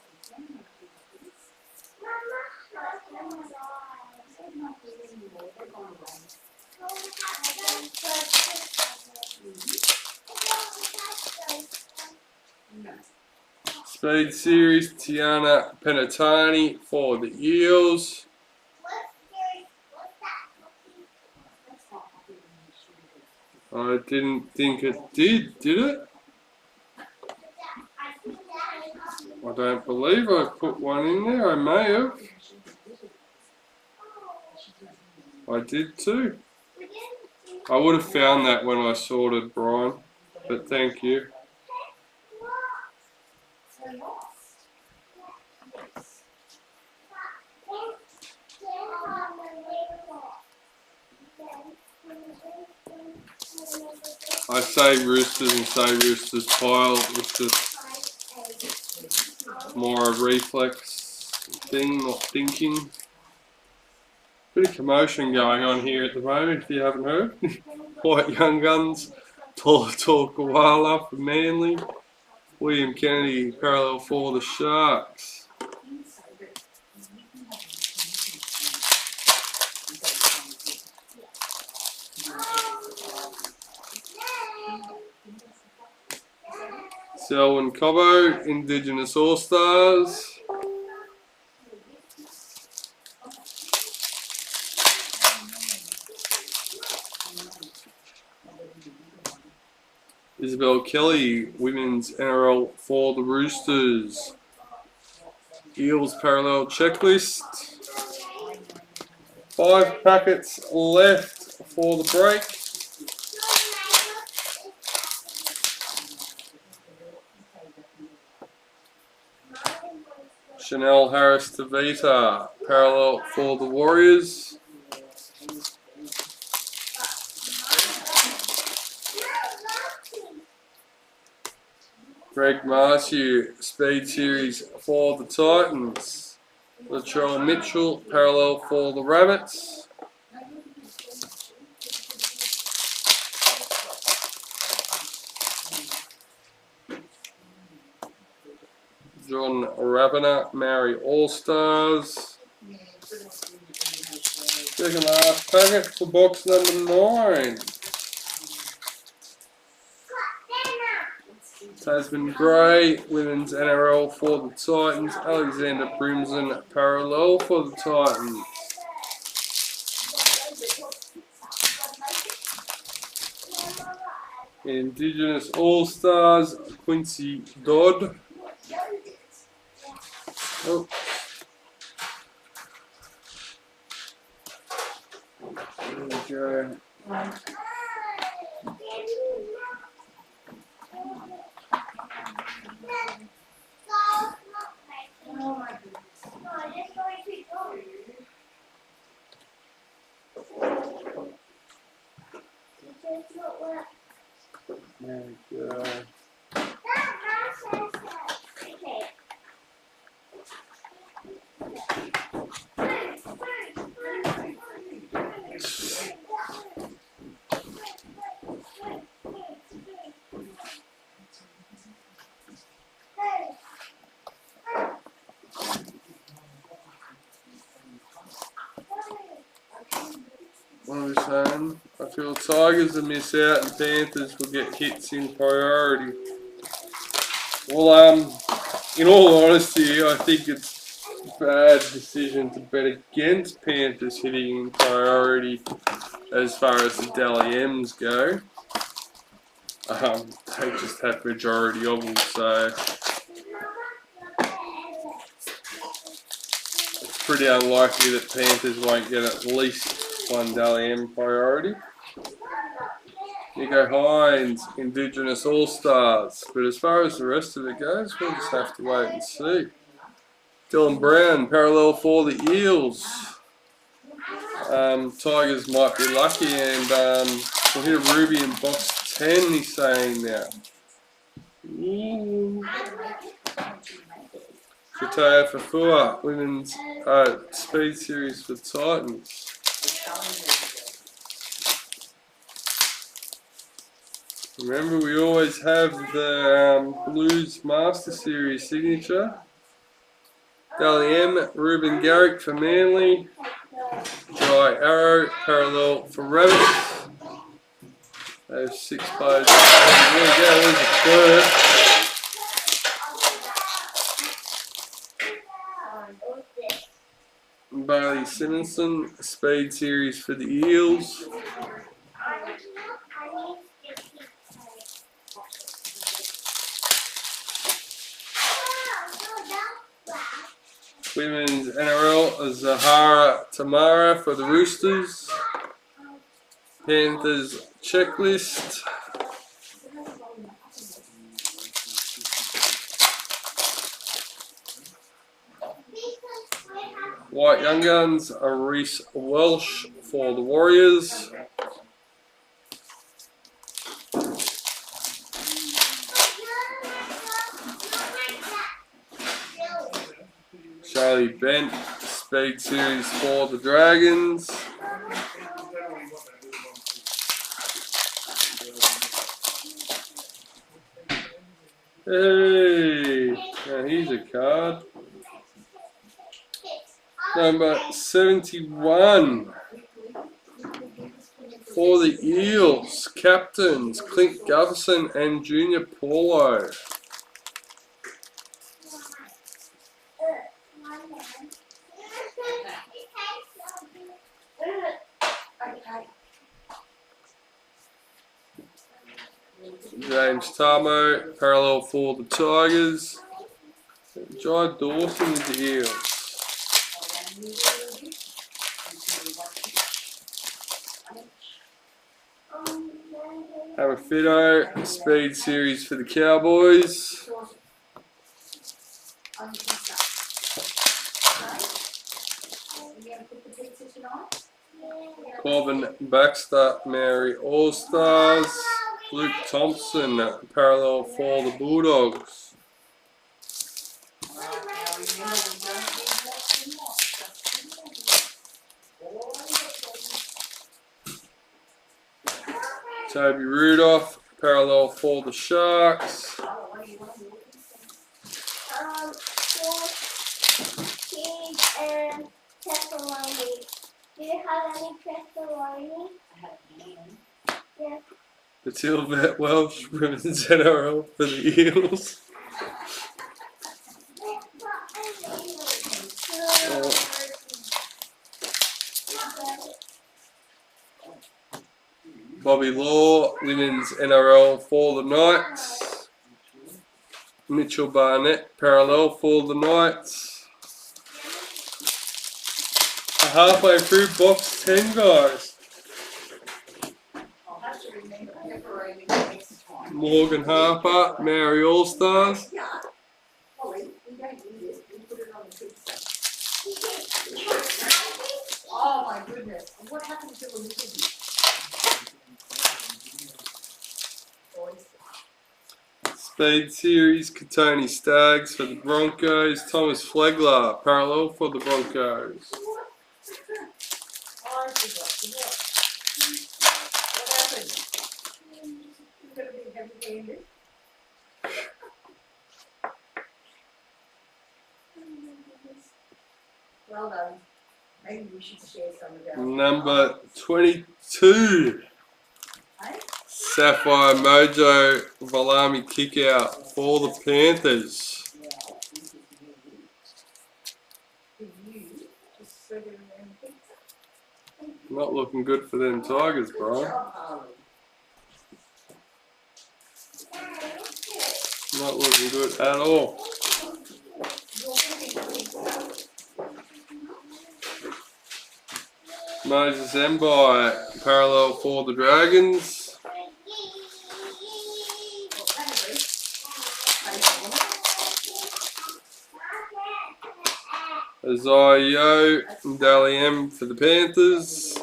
Speed Series, Tiana Penatani for the Eels. I didn't think it did it? I don't believe I put one in there. I may have. I did too. I would have found that when I sorted, Brian, but thank you. I say Roosters and say Roosters pile. It's just more a reflex thing, not thinking. Bit of commotion going on here at the moment, if you haven't heard. White Young Guns, Tolator Koala for Manly. William Kennedy, parallel for the Sharks. Selwyn Cobbo, Indigenous All-Stars. Isabel Kelly, Women's NRL for the Roosters. Eels parallel checklist. 5 packets left for the break. Chanel Harris Tavita, parallel for the Warriors. Greg Marshall, Speed Series for the Titans. Latrell Mitchell, parallel for the Rabbits. John Rabiner, Maori All-Stars. Second last packet for box number 9. Tasman Grey, Women's NRL for the Titans. Alexander Brimson, parallel for the Titans. Indigenous All-Stars, Quincy Dodd. Oh. There we go. There we go. What was I saying? I feel Tigers will miss out and Panthers will get hits in priority. Well, in all honesty, I think it's a bad decision to bet against Panthers hitting in priority as far as the Dally M's go. They just have majority of them, so it's pretty unlikely that Panthers won't get at least one Dally M priority. Nico Hines, Indigenous All-Stars. But as far as the rest of it goes, we'll just have to wait and see. Dylan Brown, parallel for the Eels. Tigers might be lucky and we'll hit a ruby in box 10, he's saying now. Kataya Fafua, Women's Speed Series for Titans. Remember, we always have the Blues Master Series signature. Dally M, Ruben Garrick for Manly. Dry Arrow, parallel for Rabbits. Those 6 players. There we go, there's a third. Bailey Simonson, Speed Series for the Eels. Women's NRL, Zahara Tamara for the Roosters. Panthers Checklist. White Young Guns, Reece Welsh for the Warriors. Charlie Bent, Speed Series for the Dragons. Hey, now here's a card. Number 71 for the Eels, captains Clint Gutherson and Junior Paulo. James Tamo, parallel for the Tigers. Jai Dawson with the Eels. Hammerfido, Speed Series for the Cowboys. Corbin Baxter, Mary All-Stars. Luke Thompson, parallel for the Bulldogs. Toby Rudolph, parallel for the Sharks. And pepperoni. Do you have any pepperoni? Yeah. Matilda Welsh, Women's NRL for the Eels. Bobby Law, Women's NRL for the Knights. Mitchell Barnett, parallel for the Knights. Halfway through box 10, guys. I'll have to remember pepperoni next time. Morgan Harper, Maori All-Stars. Yeah. Ollie, we don't need it. We put it on the pizza. Oh my goodness. And what happened to the little boys? Speed Series, Katoni Staggs for the Broncos. Thomas Flegler, parallel for the Broncos. Oh, I forgot. What happened? You got a big heavy-handed? Well done. Maybe we should share some of that. Number 22. Hey? Sapphire Mojo Valami kickout for the Panthers. Yeah. Did you just spread it around the pizza? Not looking good for them Tigers, Good Brian. job, Harley. Not looking good at all. You're thinking pizza. Moses Mbai, parallel for the Dragons. Well, Annabelle, Isaiah Yeo, Dally M for the Panthers.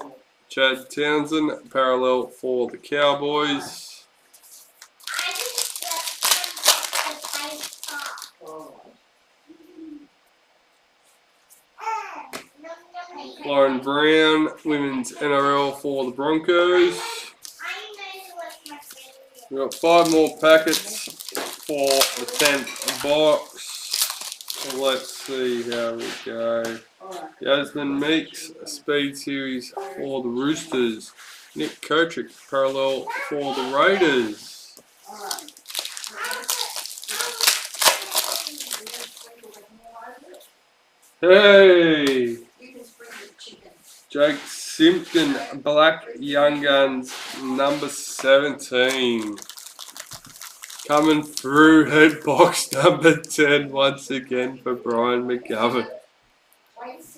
Chad Townsend, parallel for the Cowboys. Lauren Brown, Women's NRL for the Broncos. We've got 5 more packets for the 10th box. Let's see how we go. Yasmin Meeks, Speed Series for the Roosters. Nick Kotrick, parallel for the Raiders. Hey! Jake Simpkin, Black Young Guns, number 17. Coming through, head box number 10 once again for Brian McGovern.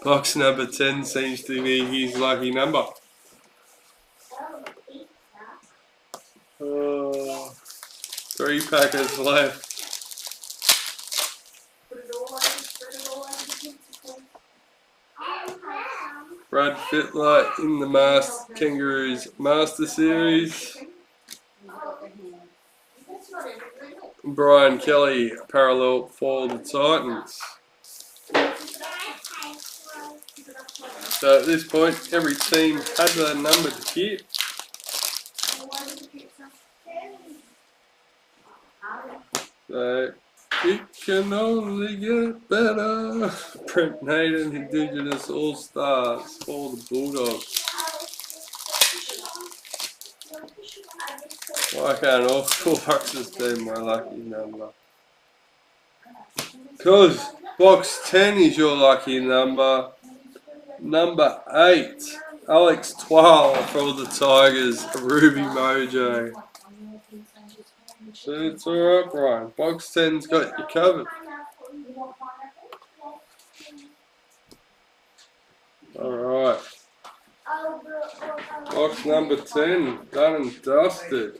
Box number 10 seems to be his lucky number. 3 packets left. Brad Fittler in the Kangaroos Master Series. Brian Kelly, parallel for the Titans. So at this point, every team had their numbered kit. So it can only get better. Brent Naden, Indigenous All-Stars for the Bulldogs. Why can't all 4 boxes be my lucky number? Because box 10 is your lucky number. Number 8, Alex Twal for the Tigers, Ruby Mojo. So it's alright, Brian. Box 10's got you covered. Alright. Box number 10, done and dusted.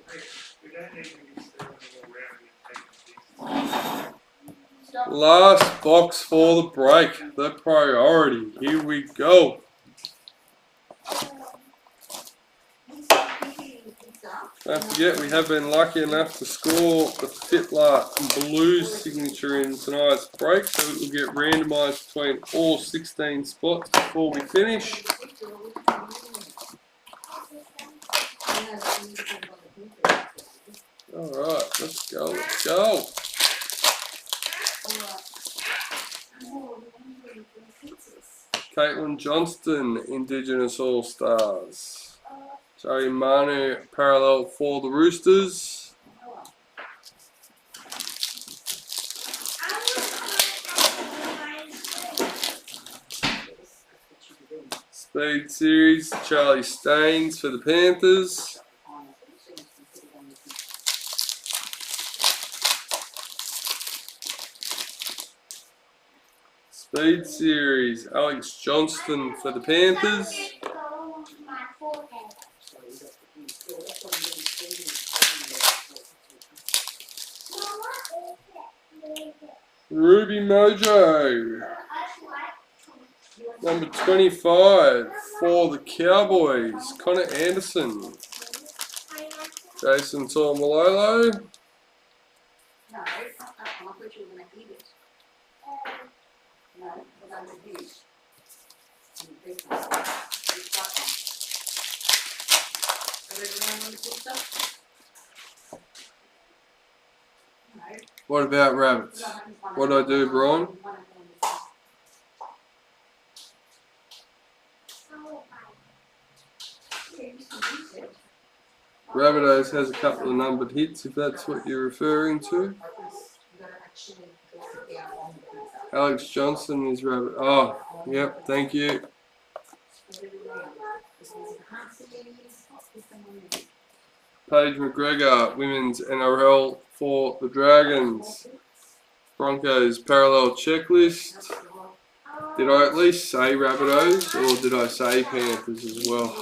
Last box for the break, the priority. Here we go. Don't forget, we have been lucky enough to score the Fittler Blues signature in tonight's break, so it will get randomised between all 16 spots before we finish. Alright, let's go, let's go. Caitlin Johnston, Indigenous All-Stars. Joey Manu, parallel for the Roosters. Speed Series, Charlie Staines for the Panthers. Speed Series, Alex Johnston for the Panthers. Ruby Mojo, number 25 for the Cowboys, Connor Anderson. Jason Taumalolo. No, I thought you were going to eat it. No, we're going to eat it. What about rabbits? What do I do, Brian? Rabbitohs has a couple of numbered hits, if that's what you're referring to. Alex Johnson is rabbit. Oh, yep, thank you. Paige McGregor, women's NRL for the Dragons. Broncos parallel checklist. Did I at least say Rabbitohs, or did I say Panthers as well?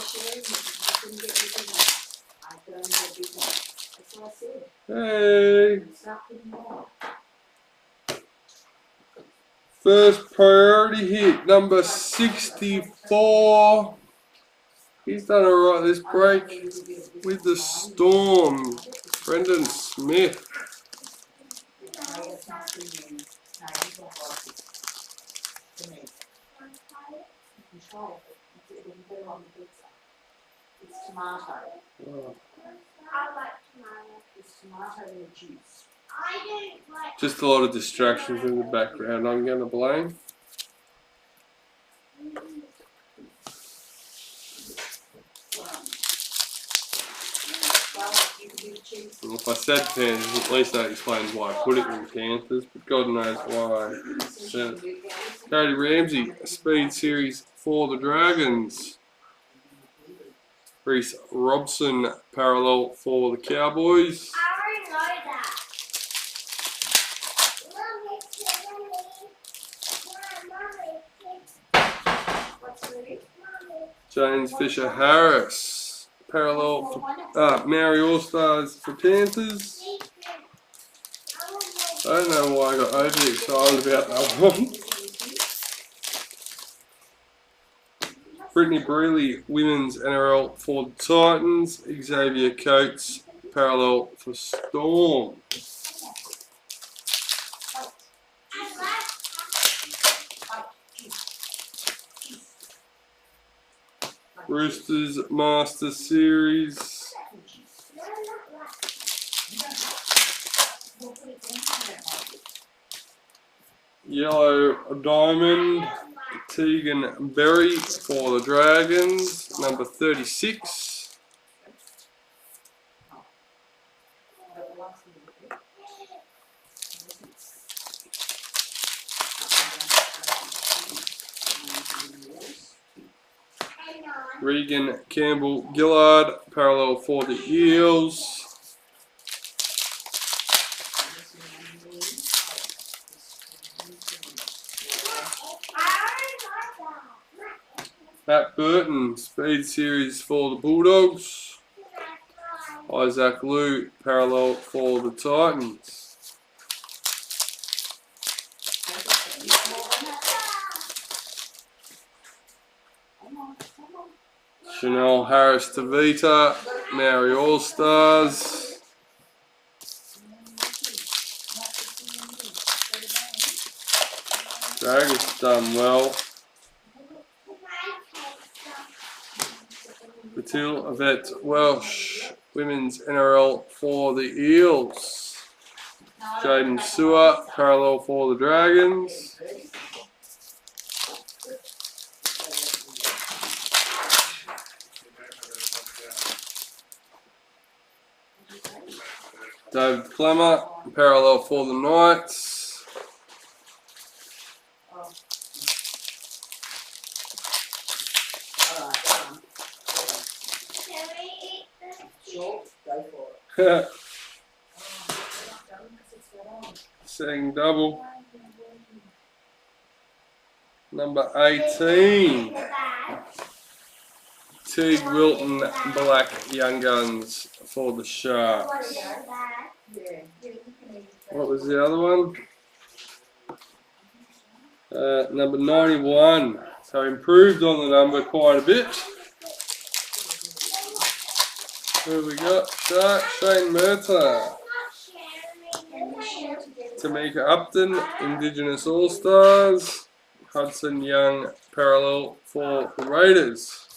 Hey! First priority hit, number 64. He's done alright this break with the Storm. Brendan Smith. It's tomato. Oh. I like tomato. It's tomato and the juice. I don't like. Just a lot of distractions in the background, I'm going to blame. Well, if I said Panthers, at least that explains why I put it in Panthers, but God knows why I said it. Cody Ramsey, Speed Series for the Dragons. Reece Robson, parallel for the Cowboys. I already know that. James Fisher Harris, parallel for Maori All-Stars for Panthers. I don't know why I got overly excited about that one. Brittany Brealey, women's NRL for the Titans. Xavier Coates, parallel for Storm. Roosters Master Series. Yellow Diamond. Tegan Berry for the Dragons, number 36. Regan Campbell Gillard, parallel for the Eels. Matt Burton, Speed Series for the Bulldogs. Isaac Liu, parallel for the Titans. Chanel Harris Tavita, Maori All-Stars. Dragons done well. Batil Yvette Welsh, women's NRL for the Eels. Jaden Sewer, parallel for the Dragons. David Clemmer, parallel for the Knights. Alright, Can we eat this? sure, go for it. Second double. Number 18. The bag. Teague Wilton Black Young Guns for the What Sharks. is the bag? Yeah, you can eat it. What was the other one? Number 91. So improved on the number quite a bit. Who have we got? Shark, Shane Murtagh. Tamika Upton, Indigenous All-Stars. Hudson Young, parallel for the Raiders.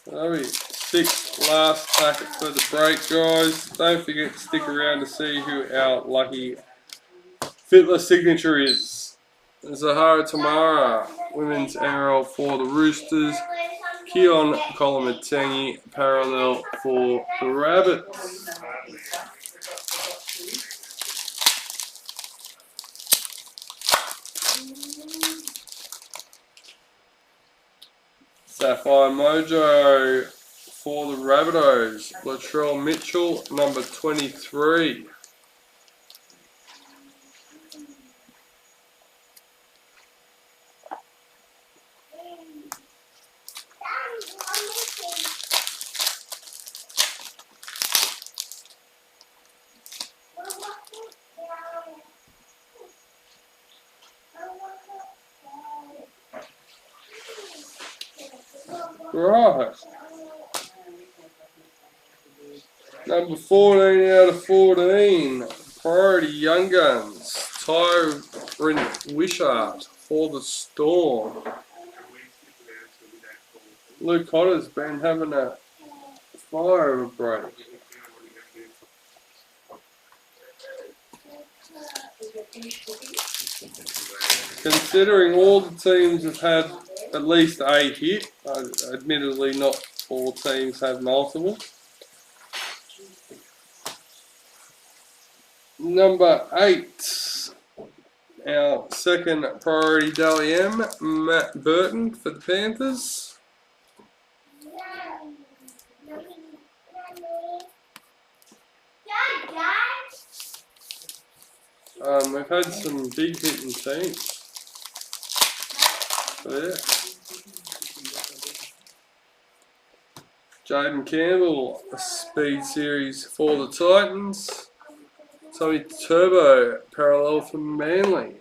Sixth last packet for the break, guys. Don't forget to stick around to see who our lucky Fittler signature is. Zahara Tamara, Women's NRL for the Roosters. Keon Kolomatangi, parallel for the Rabbits. Sapphire Mojo for the Rabbitohs. Latrell Mitchell, number 23. Right. Number 14 out of 14. Priority Young Guns. Tyron Wishart for the Storm. Luke Hodder's been having a fire of a break. Considering all the teams have had at least a hit, admittedly not all teams have multiple. Number 8, our second priority Dally M, Matt Burton for the Panthers. We've had some big hitting teams. So yeah. Jaden Campbell, a speed series for the Titans. Tommy Turbo, parallel for Manly.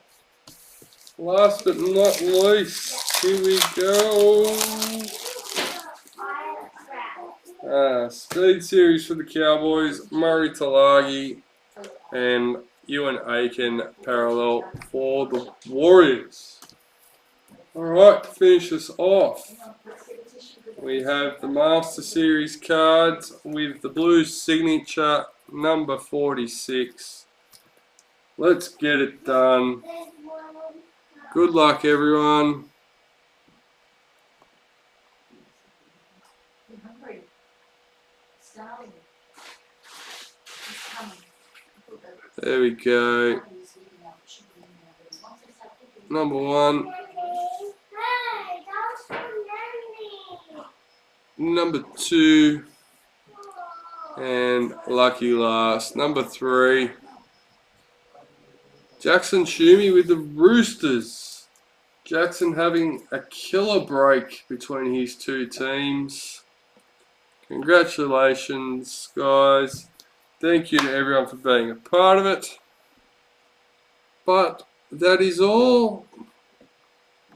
Last but not least, here we go. Speed series for the Cowboys, Murray Talagi and Ewan Aiken, parallel for the Warriors. Alright, to finish this off, we have the Master Series cards with the Blues signature, number 46. Let's get it done. Good luck, everyone. There we go. Number 1. Number 2. And lucky last, number 3. Jackson Schumi with the Roosters. Jackson having a killer break between his two teams. Congratulations, guys. Thank you to everyone for being a part of it. But that is all.